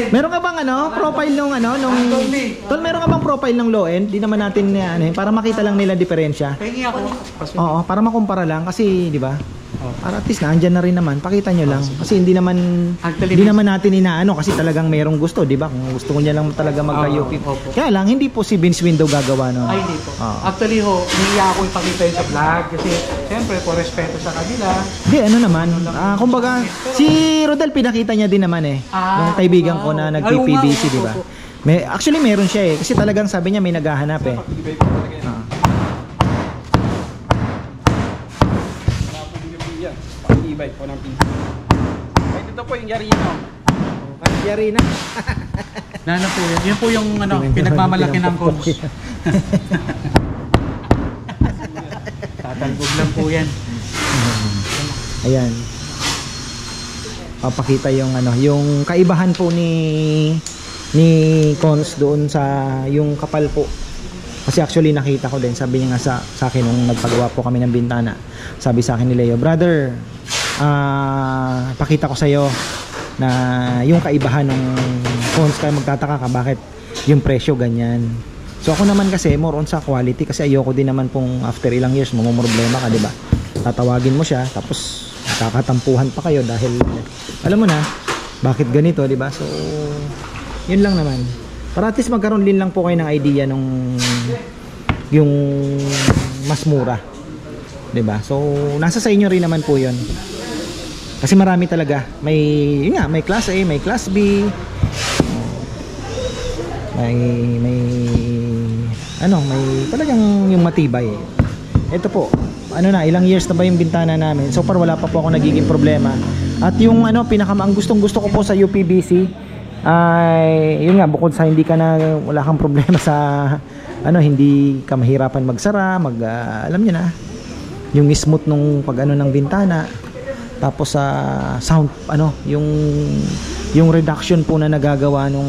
Meron ka bang profile nung Tol, meron ka bang profile ng low end? Di naman natin para makita lang nila diferensya. Pahingi ako. Para makumpara lang kasi, di ba? Para at least andyan na rin naman, pakita nyo lang kasi hindi naman natin inaano kasi talagang merong gusto, di ba? Kung gusto niya lang talaga magka-UP. Kaya lang hindi po si Vince Window gagawa Ay, hindi po. Actually niya ako ipakita yun sa vlog kasi siyempre po respeto sa kanila. Hindi, naman. Kumbaga si Rodel pinakita niya din naman yung kaibigan ko na nag-PPBC, di ba? Actually meron siya kasi talagang sabi niya may naghahanap Ibay po ng pinto. Ay, dito po yung Yarino. Yarina. Ano po yun? Yun po yung pinagmamalaki ng cones. Tatalbog lang po yan. Ayan. Papakita yung yung kaibahan po ni Cons doon sa yung kapal po. Kasi actually nakita ko din, sabi niya nga sa akin nung nagpagawa po kami ng bintana. Sabi sa akin ni Leo, brother, pakita ko sa iyo na yung kaibahan ng Cons, kaya magtataka ka bakit yung presyo ganyan. So ako naman kasi more on sa quality kasi ayoko din naman pong after ilang years mamumroblema ka, di ba? Tatawagin mo siya tapos kakatampuhan pa kayo dahil alam mo na bakit ganito, di ba? So yun lang naman. Para at least magkaroon din lang po kayo ng idea nung yung mas mura. 'Di ba? So nasa sa inyo rin naman po 'yon. Kasi marami talaga. May class A, may class B. May may talagang yung matibay. Ito po, ilang years na ba yung bintana namin? So far wala pa po ako nagiging problema. At yung ang gustong-gusto ko po sa UPVC ay yun nga, bukod sa wala kang problema sa hindi ka mahirapan magsara, alam niyo na, yung smooth nung ng bintana. Tapos sa sound, yung reduction po na nagagawa nung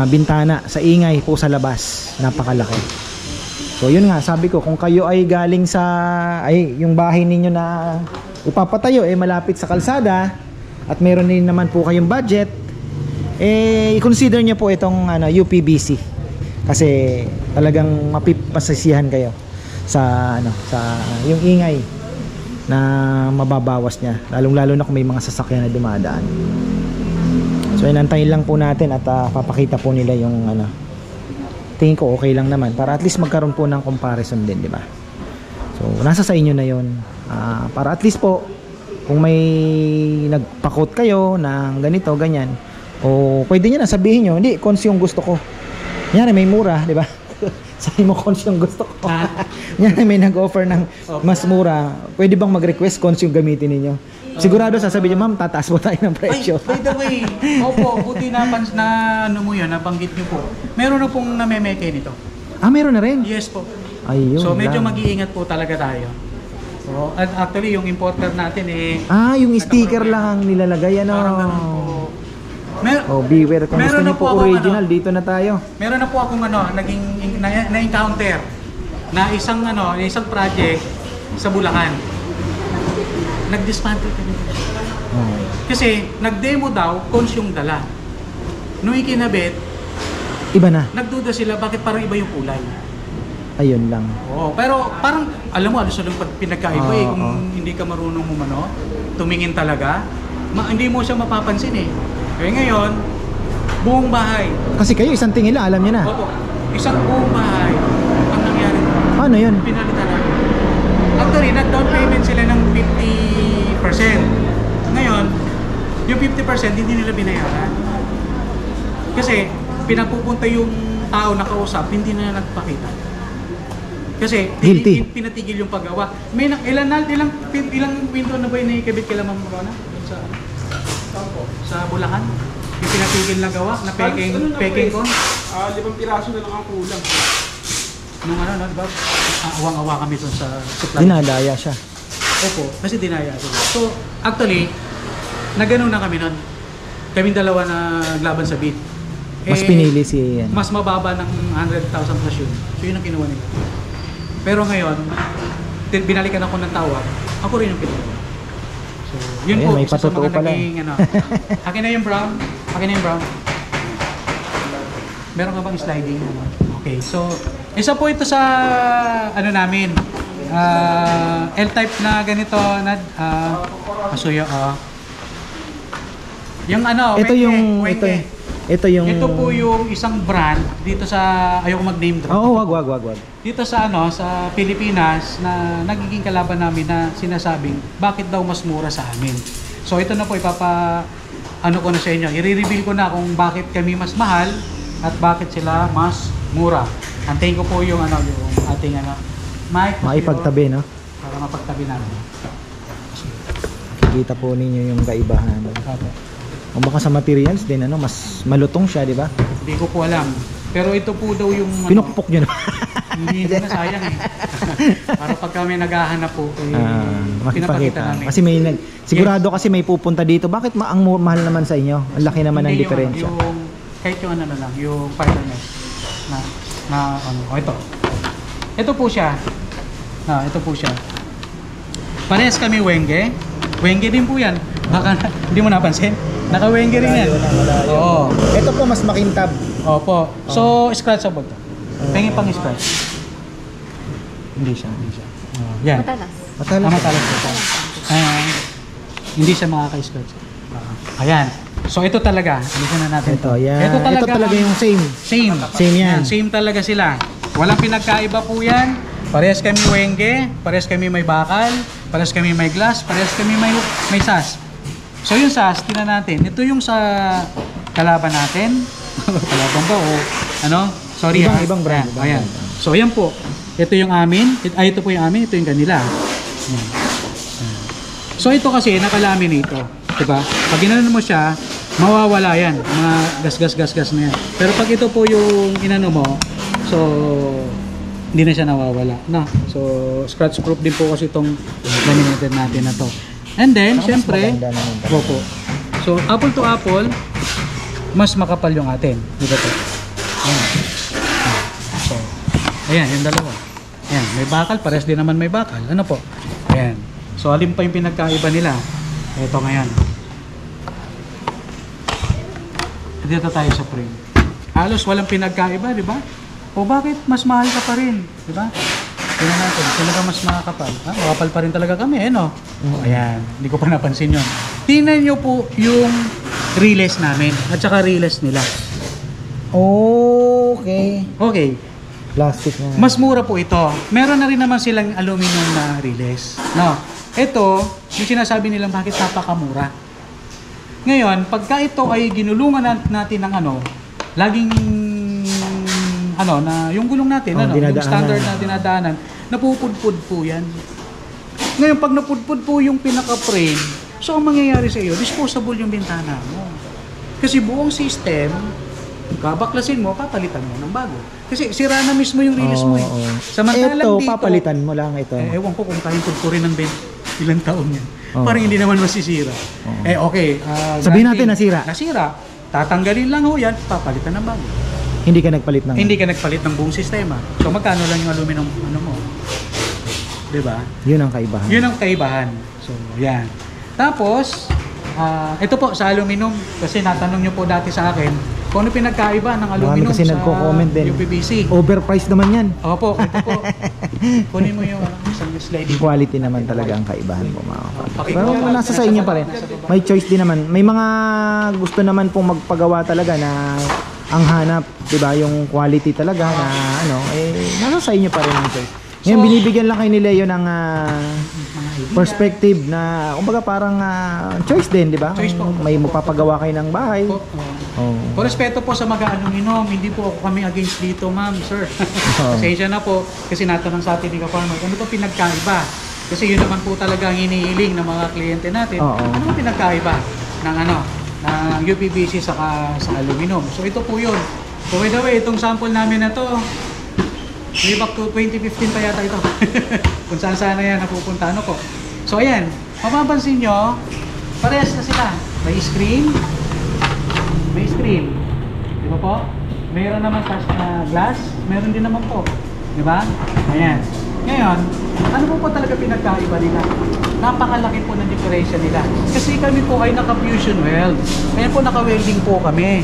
bintana sa ingay po sa labas, napakalaki. So yun nga, sabi ko, kung kayo ay galing yung bahay ninyo na ipapatayo malapit sa kalsada at meron din naman po kayong budget, i-consider nyo po itong UPVC kasi talagang mapipasasiyahan kayo sa yung ingay na mababawas niya, lalong-lalo na kung may mga sasakyan na dumadaan. So inantayin lang po natin at papakita po nila yung tingin ko okay lang naman para at least magkaroon po ng comparison din, di ba? So nasa sa inyo na yon, para at least po kung may nagpa-quote kayo ng ganito, ganyan, o pwede nyo na sabihin nyo, hindi, cons yung gusto ko. Yan, may mura, di ba? Sabi mo cons yung gusto ko. Yan, may nag-offer ng mas mura, pwede bang mag-request cons yung gamitin ninyo? Sigurado sasabihin niyo, ma'am, tataas po tayo ng presyo. By the way, opo, buti nabanggit niyo po. Meron na pong namemeke nito. Meron na rin? Yes po. Ayun. So medyo mag-iingat po talaga tayo. So, at actually yung importer natin yung sticker lang ang nilalagay, Parang ganun po. Beware, kung gusto niyo po original, dito na tayo. Meron na po akong na-encounter na isang project sa Bulacan. Nag-dismantle kami. Kasi nag-demo daw, cons yung dala. Nung ikinabit, iba na. nagduda sila bakit parang iba yung kulay. Ayun lang. Pero parang alam mo pag pinagkaiba kung hindi ka marunong tumingin talaga, hindi mo siya mapapansin Kaya ngayon, buong bahay. Kasi kayo isang tingin lang, alam niyo na. Opo. Isang buong bahay. Ang nangyari. Ano yun? Pinalitan na. Actually, nag-down payment sila ng 50%. Ngayon, yung 50% hindi nila binayaran. Kasi pinapupunta yung tao na kausap, hindi na nagpakita. Kasi pinatigil yung paggawa. May ilang window na ba yung naikabit kila Ma'am Rona sa Bulacan? Yung pinatigil na gawa na peking ko? 5 piraso na lang ang kulang. Nung diba? Awang-awa kami dun sa supply. Dinadaya siya. Opo, kasi dinaya sila. So, actually, nagano na kami nun. Kaming dalawa na laban sa bid. Mas pinili si mas mababa ng 100,000 plus yun. So, yun ang kinuha nila. Pero ngayon, binalikan ako ng tawag, ako rin yung pinili. So, yun po, may isa sa mga pala. naging Akin na yung brown. Meron ka bang sliding? Okay, so isa po ito sa namin. L-type na ganito na kasuya yung ito po yung isang brand dito sa ayoko mag-name drop. Wag. Dito sa sa Pilipinas na nagiging kalaban namin na sinasabing bakit daw mas mura sa amin. So ito na po ko na sa inyo. I-reveal ko na kung bakit kami mas mahal at bakit sila mas mura. Antayin ko po yung yung ating mic. Maipagtabi, no? Para mapagtabi namin. Makikita po ninyo yung kaibahan. O baka sa materials din, mas malutong siya, di ba? Hindi ko po alam. Pero ito po daw yung pinukpok nyo na. Hindi na sayang Para pag kami naghahanap po, makipakita namin. Kasi sigurado kasi may pupunta dito. Bakit ang mahal naman sa inyo? Ang laki naman ng diferensya. Kahit yung yung fibernet ito. Ito po siya. Ito po siya. Parehas kami wenge. Wenge din po yan. Baka hindi mo napansin. Naka-wenge rin yan. Oo. Ito po mas makintab. Opo. So, scratchable to. Pengin pang scratch. Hindi siya. Yan. Matalas. Hindi siya makaka-scratch. Ayan. So ito talaga, alisin na natin. Ito talaga yung same yan. Same talaga sila. Walang pinagkaiba po yan. Parehas kami wenge, parehas kami may bakal, parehas kami may glass, parehas kami may SAS. So yung SAS, tingnan natin. Ito yung sa kalaban natin. Kalaban ba o So Sorry Ibang brand. Ayan. So ayan po. Ito yung amin. Ito po yung amin. Ito yung kanila. Ayan. So ito kasi nakalaminate ito. Diba? Pag ginanon mo siya, mawawala yan. Mga gas na yan. Pero pag ito po yung inano mo, so hindi na siya nawawala. No? So scratch proof din po kasi itong laminated natin na to. And then, syempre, po. So apple to apple, mas makapal yung atin. Dito po. Ayan. So, ayan, yung dalawa. Ayan, may bakal, pares din naman may bakal. Ano po? Ayan. So, alin pa yung pinagkaiba nila? Ito ngayon. Dito tayo sa frame. Halos walang pinagkaiba, di ba? O bakit mas mahal ka pa rin? Di ba? Tingnan natin, talaga mas makakapal. Makapal pa rin talaga kami, no? Ayan, hindi ko pa napansin yun. Tingnan nyo po yung relays namin at saka relays nila. Okay. Okay. Plastic na. Mas mura po ito. Meron na rin naman silang aluminum na relays. No. Ito, yung sinasabi nilang bakit napakamura. Ngayon, pagka ito ay ginulungan natin ng laging na yung gulong natin, yung standard na dinadaanan, napupudpud po yan. Ngayon, pag napudpud po yung pinaka-frame, so ang mangyayari sa iyo, disposable yung bintana mo. Kasi buong system, babaklasin mo, papalitan mo ng bago. Kasi sira na mismo yung release mo eh. Samantalang ito, papalitan mo lang ito. Ewan ko kung kayang pudpurin ng ilang taon yan. Parang hindi naman masisira. Okay. Sabihin natin nasira. Nasira. Tatanggalin lang ho yan, papalitan ng bago. Hindi ka nagpalit ng... Hindi ka nagpalit ng buong sistema. So magkano lang yung aluminum mo? Diba? Yun ang kaibahan. Yun ang kaibahan. So, yan. Tapos, ito po sa aluminum, kasi natanong nyo po dati sa akin, kung ano pinagkaiba ng aluminum kasi sa din. UPVC. Overpriced naman yan. Opo, ito po. Kunin mo yung isang sliding. Quality naman talaga ang kaibahan mo, mga kapatid. Pero nasa sa inyo pa rin. May choice din naman. May mga gusto naman pong magpagawa talaga na ang hanap, 'di ba, yung quality talaga na nasa sa inyo pa rin ang choice. Ngayon binibigyan lang kayo ni Leo ng perspective na kumbaga parang choice din, 'di ba? May magpapagawa kayo ng bahay. Por respeto po sa mag-aluminum, hindi po ako kami against dito, ma'am, sir. Pasensya na po kasi natanong sa atin ni Ka-Farmer, ano ba pinagkaiba? Kasi yun naman po talaga ang hinihiling ng mga kliyente natin. Ano ba pinagkaiba ng ng UPVC sa aluminum? So ito po yun. So by the way, itong sample namin na to, way back to 2015 pa yata ito. Kung saan sana yan napupunta po. So ayan, mapapansin nyo, parehas na sila. May screen. Di ba po? Mayroon naman sa glass, meron din naman po. Di ba? Ayan. Ngayon, ano po talaga pinagkaiba nila? Napakalaki po ng diferensya nila. Kasi kami po ay naka-fusion weld. Ayan po, naka-welding po kami.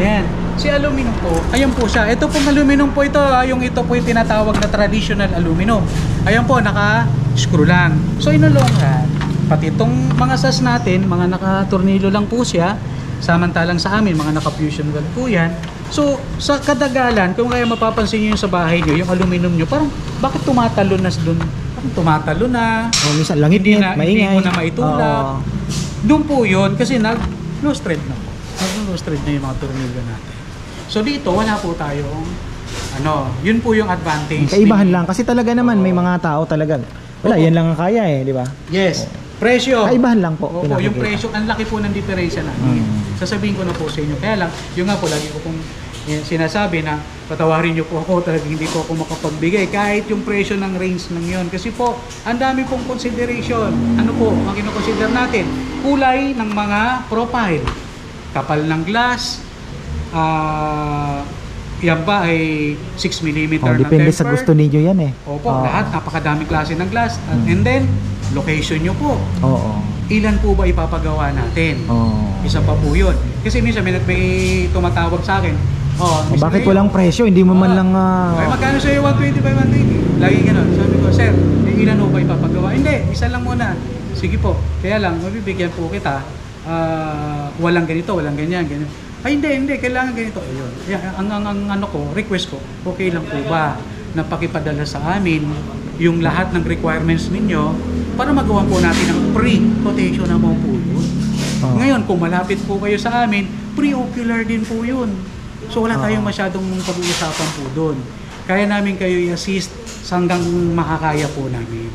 Ayan. Si aluminum po, ayan po siya. Ito pong aluminum po ito, yung ito po yung tinatawag na traditional aluminum. Ayan po, naka-screw lang. So, in the long run, pati itong mga sas natin, mga naka-tornilyo lang po siya. Samantalang sa amin, mga naka-fusion weld po yan. So, sa kadagalan, kung kaya mapapansin nyo yung sa bahay nyo, yung aluminum nyo, parang bakit tumatalo na doon? Parang tumatalo na. Minsan langit hindi mo na maitulak. Doon po yun, kasi nag-loose thread na po. Nag-loose thread na yung mga tornilyo natin. So dito, wala po tayong, yun po yung advantage. Kaibahan lang, kasi talaga naman may mga tao talaga. Wala, yan lang ang kaya di ba? Yes. Presyo. Kaibahan lang po. Opo, yung presyo, ang laki po ng diferensya namin. Sasabihin ko na po sa inyo. Kaya lang, yung nga po, lagi ko pong sinasabi na patawarin nyo po ako, talagang hindi po ako makapagbigay kahit yung presyo ng range ng yon. Kasi po, ang dami pong consideration. Ano po, ang kinoconsider natin? Kulay ng mga profile. Kapal ng glass, yan ba ay 6mm na depende temper. sa gusto ninyo yan Opo, lahat, napakadaming klase ng glass. And then, location nyo po. Ilan po ba ipapagawa natin? Isa pa po yun. Kasi minsan may tumatawag sa akin, bakit walang presyo? Hindi mo man lang... Ay, magkano sa'yo 120 by 180? Lagi ganun. Sabi ko, sir, ilan po ba ipapagawa? Hindi, isa lang muna. Sige po, kaya lang, mabibigyan po kita. Walang ganito, walang ganyan. Ay, hindi, kailangan ganito. Ayun. Ang request ko, okay lang po ba na pakipadala sa amin yung lahat ng requirements ninyo para magawa po natin ang pre-quotation naman po yun. Ngayon, kung malapit po kayo sa amin, pre-ocular din po yun. So wala tayong masyadong pag-uusapan po doon. Kaya namin kayo i-assist hanggang makakaya po namin.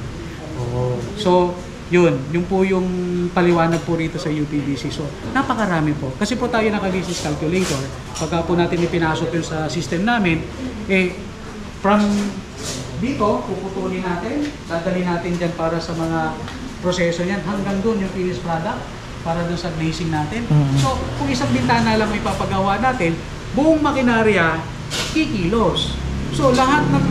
So, yun po yung paliwanag po rito sa UPVC. So, napakarami po. Kasi po tayo naka-business calculator. Pagka po natin ipinasok yun sa system namin, from dito, puputulin natin, dadali natin dyan para sa mga proseso niyan, hanggang doon yung finished product, para doon sa glazing natin. So, kung isang bintana lang may papagawa natin, buong makinarya, kikilos. So, lahat ng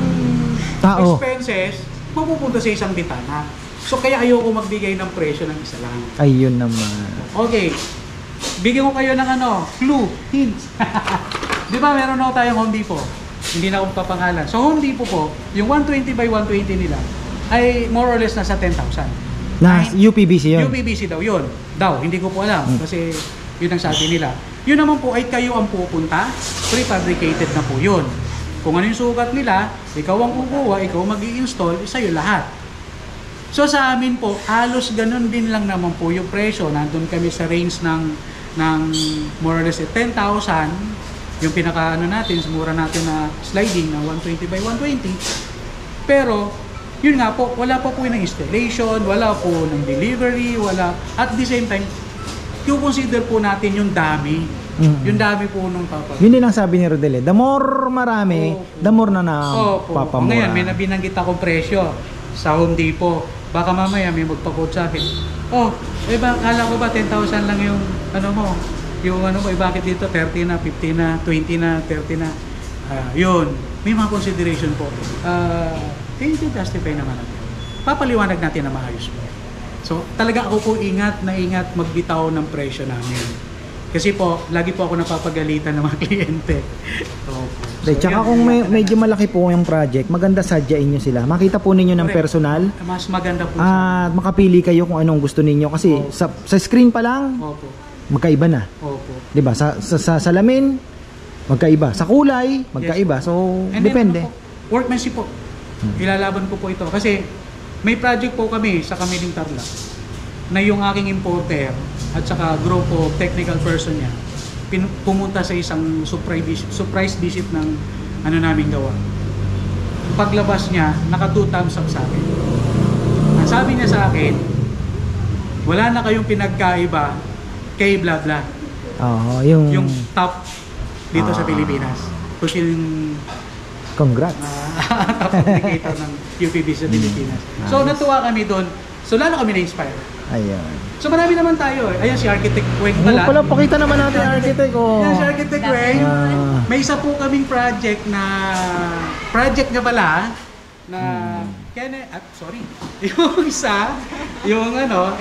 expenses, mapupunta sa isang bintana. So, kaya ayoko magbigay ng presyo ng isa lang. Ayun naman. Okay. Bigyan ko kayo ng clue, hints. Di ba meron ako tayong Home Depot? Hindi na akong papangalan. So, Home Depot po, yung 120 by 120 nila, ay more or less nasa 10,000. Na UPVC yun? UPVC daw, yun. Hindi ko po alam. Kasi yun ang sabi nila. Yun naman po ay kayo ang pupunta, prefabricated na po yun. Kung ano yung sukat nila, ikaw ang kukuha, ikaw mag-i-install, sa'yo lahat. So sa amin po, halos ganun din lang naman po yung presyo. Nandun kami sa range ng more or less 10,000. Yung pinaka natin, mura natin na sliding na 120 by 120. Pero, yun nga po, wala pa po yung installation, wala po ng delivery, wala. At the same time, yung consider po natin yung dami. Yung dami po nung papag. Yun din ang sabi ni Rodel. The more marami, the more na papamura. Ngayon, may binanggit akong presyo sa Home Depot. Baka mamaya may magpa-quote sa akin. Kala ko ba 10,000 lang yung mo? Yung bakit dito 30 na, 50 na, 20 na, 30 na. Yun, may mga consideration po. Justify naman natin. Papaliwanag natin na maayos po. So, talaga ako po ingat magbitaw ng presyo namin. Kasi po, lagi po ako napapagalitan ng mga kliyente. Tsaka kung medyo malaki po yung project, maganda sadyain nyo sila. Makita po ninyo ng personal. Mas maganda po. At makapili kayo kung anong gusto ninyo. Kasi sa screen pa lang, magkaiba na. Diba? Sa salamin, magkaiba. Sa kulay, magkaiba. So, depende. Workmanship po. Ilalaban ko po ito. Kasi may project po kami sa Kamiling Tarlac na yung aking importer at saka group of technical person niya pumunta sa isang surprise visit ng namin gawa. Paglabas niya, naka 2 thumbs up sa akin. Ang sabi niya sa akin, wala na kayong pinagkaiba kay blah blah. Yung top dito sa Pilipinas. Kasi yung congrats. Top applicator ng UPVC sa Pilipinas. So natuwa kami doon. So lalo kami na-inspire. Ayan. So marami naman tayo. Ayan si Architect Weng pala. Pala pakita naman natin Architect. Ayan si Architect Weng. May isa po kaming project niya pala na yung isa,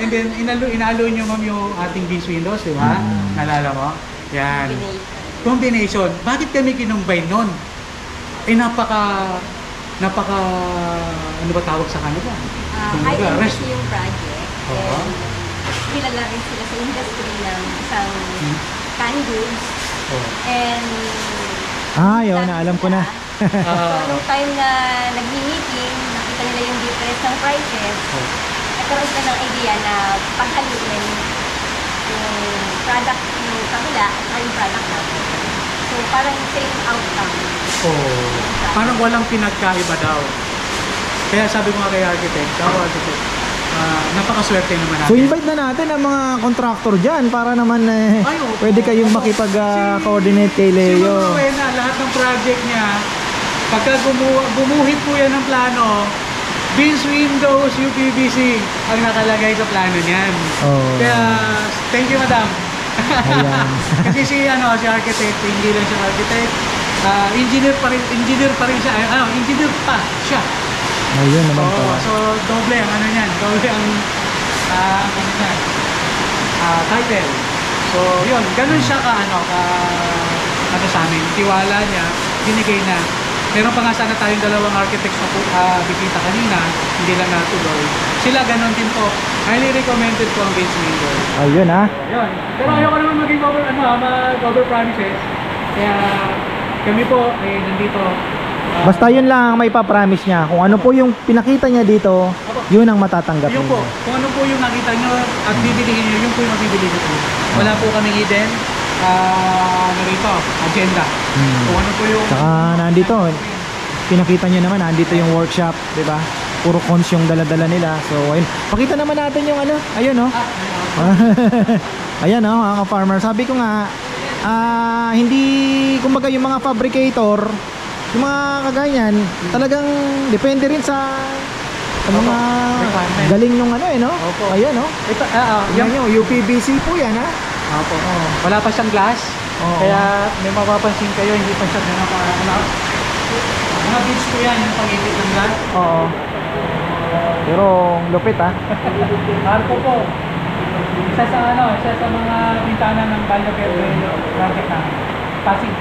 and then inalo niyo ma'am yung ating beams windows, di ba? Nalala mo? Yan. Combination. Bakit kami kinumbine nun? Napaka ano ba tawag sa kanila? High industry yung project. And kilala rin sila sa industry ng isang canned goods. And yun na, alam ko na. Nung time na nag-meeting, nakita nila yung difference ng prices. Nagkaroon sila ng idea na paghaluin yung product ng kabila at yung product natin. So parang same outcome. Parang walang pinagkaiba daw. Kaya sabi ko nga kay Architect, napakaswerte naman natin. So invite na natin ang mga contractor dyan para naman pwede kayong makipag-coordinate kay Leo. Si lahat ng project niya, pagka gumuhit po yan ng plano, beams windows, UPVC ang nakalagay sa plano niyan. Kaya thank you madam. Kasi si architect, hindi lang siya architect, engineer pa rin siya. Engineer pa siya. Ayun naman pala. So doble ang doble ang title. So yun, ganun siya sa amin. Tiwala niya, binigay na. Meron pa nga sana tayong dalawang architects na bikita kanina, hindi lang natuloy. Sila ganun din po. Highly recommended po ang beams window. Ayun Yun. Pero ayoko naman maging over promises. Kaya kami po nandito. Basta yun lang may pa-promise niya. Kung ano po yung pinakita niya dito, yun ang matatanggap niyo. Yun po. Kung ano po yung nakita nyo at bibilihin nyo, yun po yung mabibili nyo. Wala po kami hidden. ano rito, agenda. Kung ano po yung... Saka nandito, pinakita nyo naman, nandito yung workshop, di ba? Puro cons yung dala-dala nila. So, ayun. Pakita naman natin yung ano. Ayun, no? Ayan, no, mga ka-farmer. Sabi ko nga, hindi, kumbaga yung mga fabricator, yung mga kaganyan, talagang depende rin sa mga galing nung ano, no? Opo. Ayan, no? Ito, Yan yung UPVC po yan, ha? Opo. Wala pa siyang glass. Kaya may mapapansin kayo, hindi pa siya ganun ka, ano? Mga beads po yan, yung pag-ipit ng glass. Oo. Pero lupit, ha? Marco po. Isa sa mga bintana ng Valle Verde market namin. Pasig.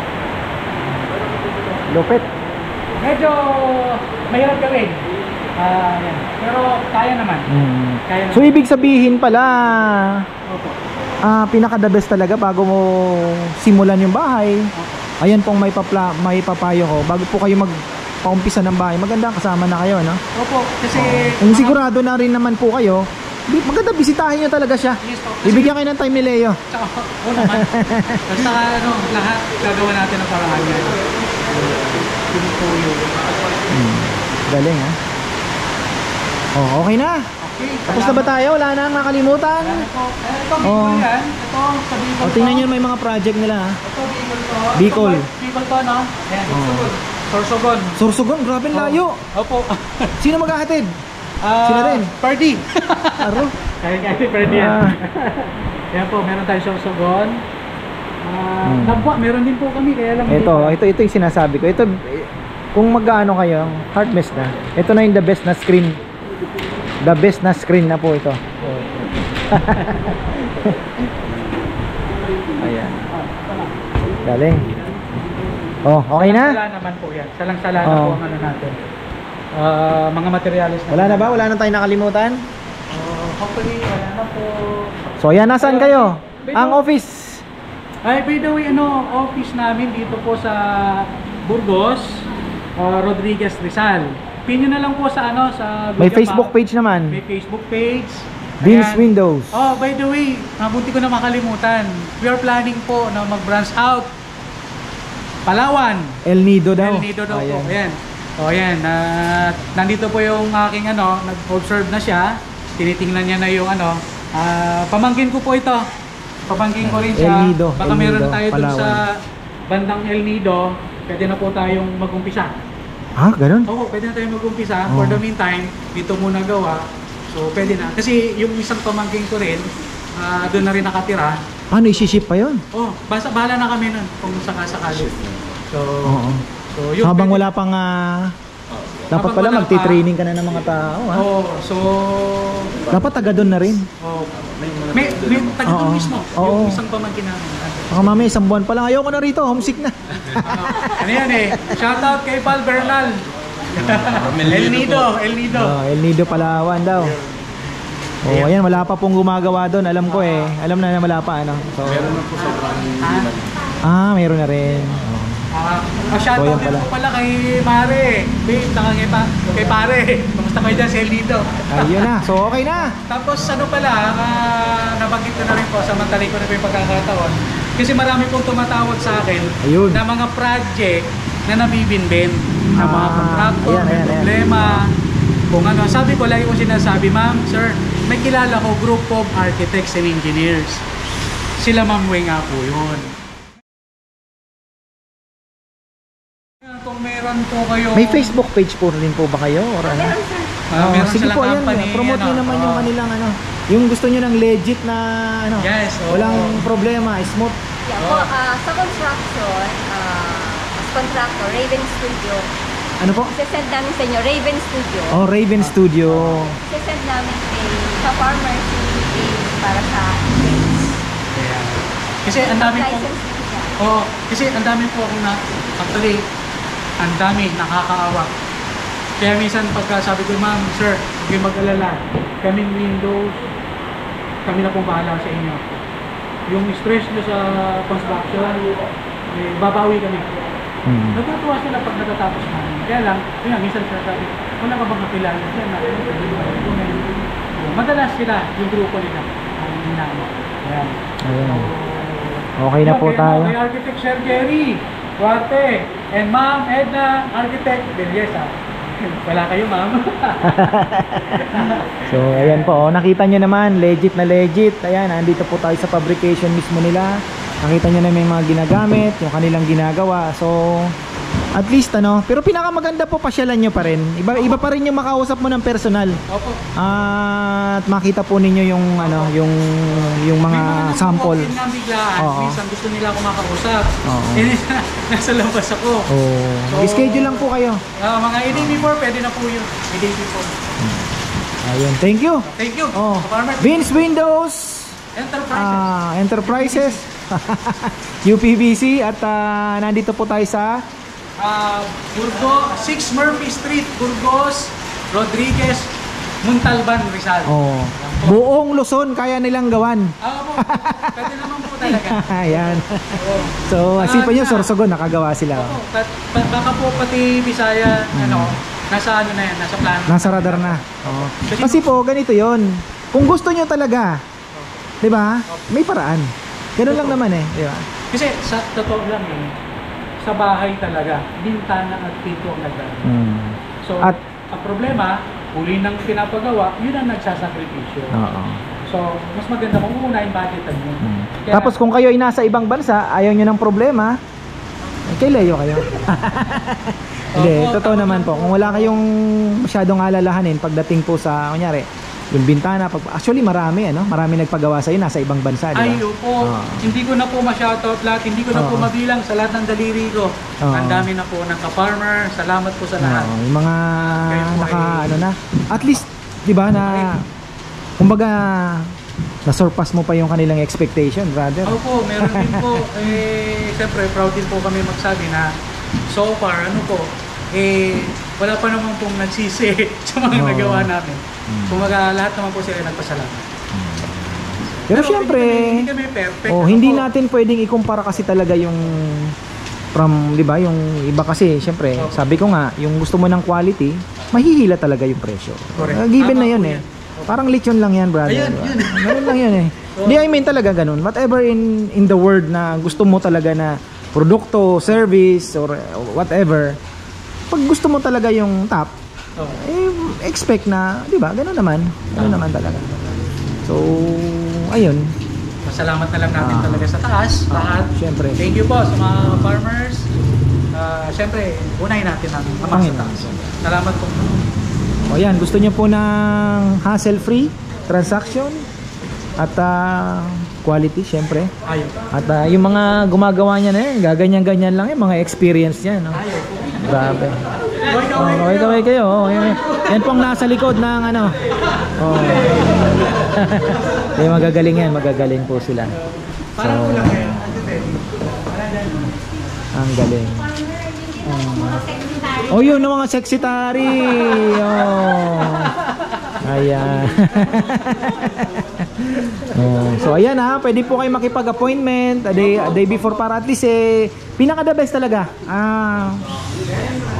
Lupit. Medyo mahirap gawin. Yan. Pero kaya naman. Kaya naman. So ibig sabihin pala, Opo. pinaka the best talaga bago mo simulan yung bahay. Ayan pong may papayo ko. Bago po kayo magpaumpisa ng bahay, maganda kasama na kayo, no? Opo, kasi... Kung sigurado na rin naman po kayo, maganda bisitahin nyo talaga siya. Yes, po. Kasi, Ibigyan kayo ng time ni Leo. Tsaka, naman. Basta lahat gagawa natin ng paraan yan. Yun po yun. Galing, ha? Oh, okay na. Okay. Tapos na ba tayo? Wala na ang nakalimutan. Ito, Bicol yan. Ito, sa Bicol O, tingnan nyo may mga project nila, ha? Ito, Bicol to. Bicol. Bicol to, no? Ayan, Sorsogon. Sorsogon, grabe ang layo. Opo. Sino maghahatid? Sila rin? Party. Aro? Kaya Party yan. Ayan po, meron tayong Sorsogon. Nabwa, meron din po kami. Kaya lang Ito yung sinasabi ko. Ito, kung magkano kayo, Harvest na. Ito na yung the best na screen. The best na screen na po ito. Ayan. Galing. Oh, okay na? Salang-sala naman po yan. Salang-sala na po ang ano natin. Mga materialis na. Wala na ba? Wala na tayong nakalimutan? Hopefully, wala na po. So, ayan, nasaan kayo? Ang office. Ay, by the way, office namin dito po sa Burgos, Rodriguez Rizal. Pin nyo na lang po sa sa Google May Facebook Map. page naman. May Facebook page. Vince Ayan. Windows. Oh, by the way, bunti ko na makalimutan. We are planning po na mag-branch out. Palawan. El Nido daw. El Nido daw Ayan. po. Ayan. O ayan, nandito po yung aking nag-observe na siya. Tinitingnan niya na yung pamangkin ko po ito. Pamangkin ko rin siya. El Nido. Baka El meron Nido, tayo dun Palawan. sa bandang El Nido. Pwede na po tayong mag-umpisa. Ganun? Oo, pwede na tayong mag-umpisa. For the meantime, dito muna gawa. So, pwede na. Kasi yung isang pamangkin ko rin, doon na rin nakatira. Ano, isi-ship pa yun? Oh, bahala na kami nun kung sakasakali. So, Oo. so yun, Habang pwede- wala pang dapat Habang pala wala magti-training ka na ng mga tao, ha? Oo, so Dapat taga doon na rin. may taga doon Oo. mismo. Oo. Yung isang pamangkin namin. Baka mamaya isang buwan pa lang. Ayoko na rito, homesick na. Ano yan shoutout kay Pal Bernal. El Nido. El Nido, Palawan daw. Oh, ayan, wala pa pong gumagawa doon. Alam ko Alam na wala pa, ano. So, Meron na po sobrang naman. meron na rin. Shoutout So, yan din pala. po pala kay Mare. Babe, saka kay Pare. Kamusta kayo dyan sa El Nido? Ayun na. So, okay na. Tapos pala, nabanggit ko na rin po, samantalay ko na po yung pagkakataon. Kasi marami pong tumatawag sa akin Ayun. na mga project na nabibinbin. Na mga contractor, ayan, may ayan. problema. Kung sabi ko, lagi kong sinasabi, ma'am, sir, may kilala ko, group of architects and engineers. Sila Ma'am Wei nga po yun. Kung meron po kayo... May Facebook page po rin po ba kayo? Or ano? Meron sir. meron sige silang po, ayan. company. Promote nyo naman yung kanilang yung gusto nyo ng legit na Yes, oo. walang problema, smooth. Yeah, po, sa construction, as contractor, Raven Studio. Ano po? Isesend namin sa inyo, Raven Studio. Oh, Raven Studio. Isesend namin sa farmers para sa events. Ayan. Kasi ang dami po... License din siya. Oo, kasi ang dami po akong actually, ang dami, nakakaawa. Kaya minsan pagka sabi ko, ma'am, sir, huwag kayong mag-alala. Kaming Windows, kami na pong bahala sa inyo. Yung stress nyo sa construction, babawi kami. Nagkatuwa sila pag natatapos namin. Kaya lang, yun nga, minsan sabi, wala ka bang kakilala dyan? Madalas sila, yung grupo nila, ang hinama. Ayan. Ayan. Okay na po tayo. May Architect Sir Jerry Duarte and Ma'am Edna, Architect Belleza. Wala kayo, ma'am. So, ayan po. Nakita nyo naman, legit na legit. Ayan, andito po tayo sa fabrication mismo nila. Nakita nyo naman yung mga ginagamit, yung kanilang ginagawa. So, at least pero pinakamaganda po, pasyalan nyo pa rin. Iba pa rin yung makausap mo ng personal. Opo. At makita po ninyo yung yung mga sample. May mga biglaan. Oo. Minsan gusto nila ako makausap. Oo. Nasa labas ako. Oh, schedule lang po kayo. Mga EDP 4, pwede na po yun. EDP 4. Ayun, thank you. Thank you. Oh, Farmer. Vince Windows Enterprises UPVC at nandito po tayo sa Burgos, 6 Murphy Street, Burgos, Rodriguez, Montalban, Rizal. Oh, buong Luzon kaya nilang gawan. Po. Pwede naman po talaga. Ayan. Oo. So, asipan nyo, Sorsogon, nakagawa sila. Opo. Baka po pati Bisaya, nasa na yan, nasa plano. Nasa radar na. Oh. Kasi po, ganito yon. Kung gusto nyo talaga, di ba? May paraan. Ganun lang naman eh, di ba? Kasi sa totoo lang sa bahay talaga, bintana at pinto ang nagdaan. So, At ang problema, huli ng pinapagawa, yun ang nagsasakripisyo. oo. So, mas maganda kung uunahin budgetan nyo. Kaya- Tapos kung kayo ay nasa ibang bansa, ayaw nyo ng problema, kay Leo kayo. Hindi, Opo, totoo tama naman po. po. Kung wala kayong masyadong alalahanin pagdating po sa, kunyari, yung bintana, actually marami nagpagawa sa'yo, nasa ibang bansa, di ba? Ay, opo. Hindi ko na po ma-shoutout lahat. Hindi ko na po Oo. mabilang sa lahat ng daliri ko. Oo. Ang dami na po ng ka-farmer. Salamat po sa lahat. Oo, yung mga Kayo po na, at least, di ba, na, kumbaga, na-surpass mo pa yung kanilang expectation, brother. Opo, meron din po. Siyempre, proud din po kami magsabi na so far, wala pa naman pong nagsisi sa mga Oo. nagawa namin. Kumaga, lahat naman po sila nagpasalamat. Pero syempre, hindi kami perfect. hindi Opo. natin pwedeng ikumpara kasi talaga yung from, di ba, yung iba kasi, syempre, Opo. sabi ko nga, yung gusto mo ng quality, mahihila talaga yung presyo. Correct. Given Tama na yun po eh. yan. Parang lechon lang yan, brother. Ayun, diba? yun. Ganun lang yun eh. Di, I mean talaga ganun. Whatever in the world na gusto mo talaga na produkto, service, or whatever, pag gusto mo talaga yung top, Oo. expect na, di ba? Ganun naman. Ganun naman talaga. So, ayun. Pasalamat na lang natin talaga sa taas. Lahat. Syempre. Thank you po sa mga farmers. Siyempre, unahin natin ang ama sa Panginoon. taas. Salamat po. O yan, gusto niyo po ng hassle-free transaction at quality, syempre. Ayaw. At yung mga gumagawa niya na yan, gaganyan-ganyan lang yung mga experience niya, no? Ayaw po. Grabe. Kaway-kaway Kaway kayo. Oh, yan pong nasa likod ng ano. Oh. Di, magagaling po sila. Parang So, kulang kayo. ang galing. Oh, yun ng mga sexitary. Oh. Ayan. Oh, so ayan pwede po kayo makipag-appointment a day before para at least pinaka the best talaga.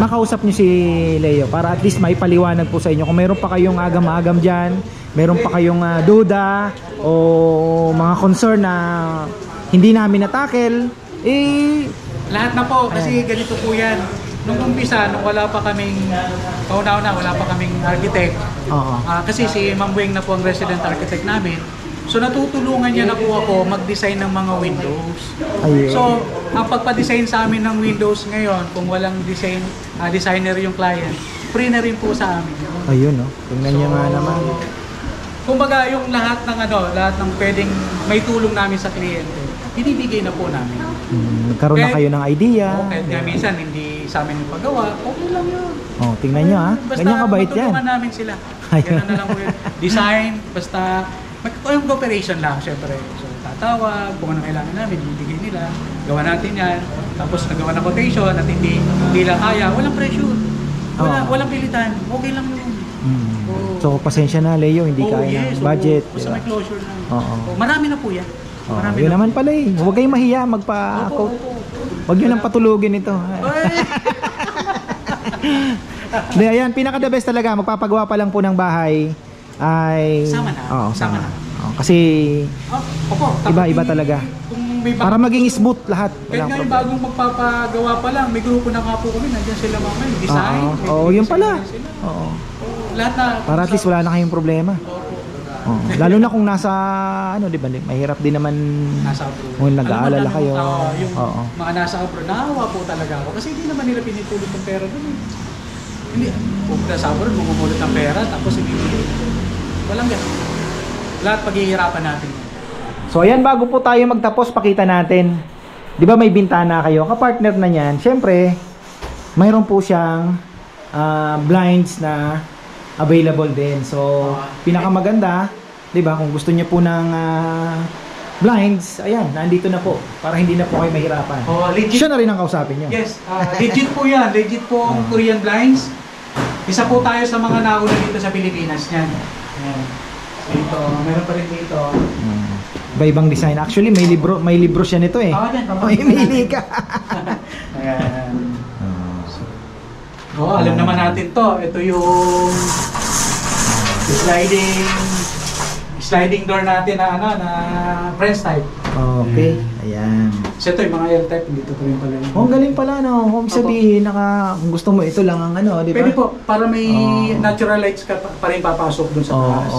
Makausap niyo si Leo para at least may paliwanag po sa inyo kung meron pa kayong agam-agam diyan, meron pa kayong duda o mga concern na hindi namin na-tackle, Lahat na po, kasi ganito po yan. Nung umpisa, nung wala pa kaming, kauna-una, wala pa kaming architect. oo. Kasi si Ma'am Weng na po ang resident architect namin. So natutulungan niya na po ako mag-design ng mga windows. Ayun. So, ang pagpa-design sa amin ng windows ngayon, kung walang designer yung client, free na rin po sa amin. Ayun, no. Tingnan niyo nga naman. Kumbaga, yung lahat ng pwedeng may tulong namin sa kliyente, binibigay na po namin. Nagkaroon na kayo ng idea. Okay, kaya minsan hindi sa amin yung paggawa, okay lang yun. Oh, tingnan niyo Ganyan kabait yan. Basta namin sila. Ayun. Ganun na lang po yun. Design, basta yung cooperation lang, syempre. So, tatawag, kung anong kailangan namin, ibigay nila. Gawa natin yan. Tapos nagawa na quotation at hindi lang kaya. Walang pressure. Walang pilitan. Okay lang yun. Oh. So, pasensya na, Leo, hindi kaya ng budget. Basta may closure na. Oo. Marami na po yan. Marami Yun na. naman pala Huwag kayong mahiya magpa-quote. Huwag nyo lang patulugin ito. Hindi, ayan, pinaka-the best talaga. Magpapagawa pa lang po ng bahay ay... Sama na. Oo, Sama na. Oo, kasi Opo. Iba-iba talaga. Kung may Para maging smooth lahat. Kahit nga yung bagong magpapagawa pa lang, may grupo na nga po kami, nandiyan sila mamaya, yung design. Oo, yun pala. Oo. Lahat na. Para at least wala na kayong problema. Oo. Lalo na kung nasa, ano, di ba, mahirap din naman Nasa abroad. kung nag-aalala kayo. Yung Oo. mga nasa abroad, naawa po talaga ako. Kasi hindi naman nila pinitulot ng pera doon eh. Hindi, pupunta sa abroad, mamumulot ng pera, tapos hindi. Walang ganun. Lahat paghihirapan natin. So ayan, bago po tayo magtapos, pakita natin. Di ba may bintana kayo? Kapartner na niyan. Siyempre, mayroon po siyang blinds na available din. So, pinakamaganda, di ba? Kung gusto niyo po ng blinds, ayan, nandito na po. Para hindi na po kayo mahirapan. Oh, legit. Siya na rin ang kausapin niyo. Yes, legit po yan. Legit po ang Korean blinds. Isa po tayo sa mga nauna dito sa Pilipinas niyan. Ayan. Dito, meron pa rin dito. Iba-ibang design. Actually, may libro siya nito eh. Yan. Mamimili ka. Ayan. Alam naman natin to. Ito yung sliding door natin na na French type. Okay. Ayan. So ito yung mga air type, hindi to yung pala. Ang galing pala, no? Kung sabihin, kung gusto mo, ito lang ang ano, di ba? Pwede po, para may natural lights ka pa rin papasok dun sa taas.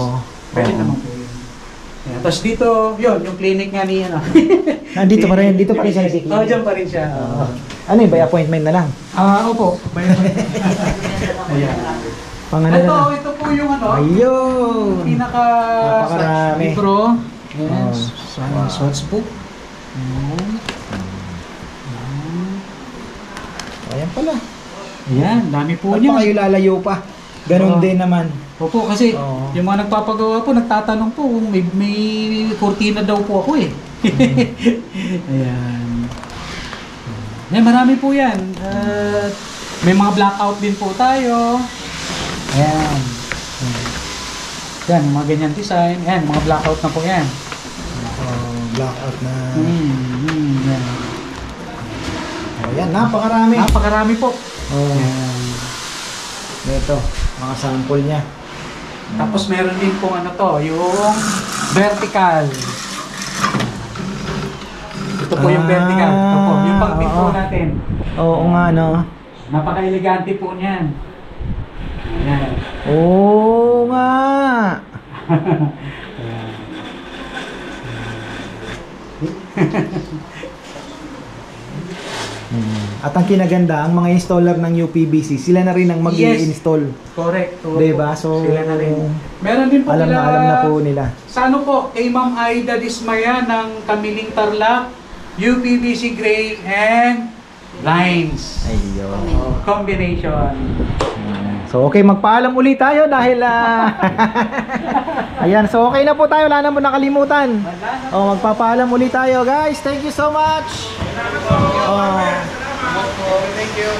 Pwede naman po yun. Ayan. Tapos dito, yun, yung clinic nga ni ano. Nandito pa rin, dito pa rin siya nagkiklinik. Dyan pa rin siya. Ano yun, by appointment na lang? Opo. Ayan. Ito po yung ano. Ayun. Napakarami. Libro. Yes. Source book. Ayan pala. Ayan, dami po Ba't niya. pa kayo lalayo pa? Ganon din naman. Opo, kasi yung mga nagpapagawa po, nagtatanong po kung may kurtina daw po ako eh. Ayan. Ayan, marami po yan. May mga blackout din po tayo. Ayan. Yan, mga ganyan design. Ayan, mga blackout na po yan. Blackout na. Yan. Ayan, napakarami. Napakarami po. Ayan. Ito, mga sample niya. Tapos meron din po ano to, yung vertical. Ito po yung vertical. Ito po, yung pang-pinto natin. Oo nga, no? Napaka-elegante po niyan. Ayan. Oo nga. At ang kinaganda, ang mga installer ng UPVC, sila na rin ang mag-i-install. Correct. Diba? So, sila na rin. Meron din po alam na po nila. Sa ano po, kay Ma'am Aida Dismaya ng Kamiling Tarlac, UPVC gray and lines. Ayun. Combination. So okay, magpaalam ulit tayo dahil ayan, so okay na po tayo, wala na po nakalimutan. Magpapaalam ulit tayo, guys. Thank you so much. Thank you.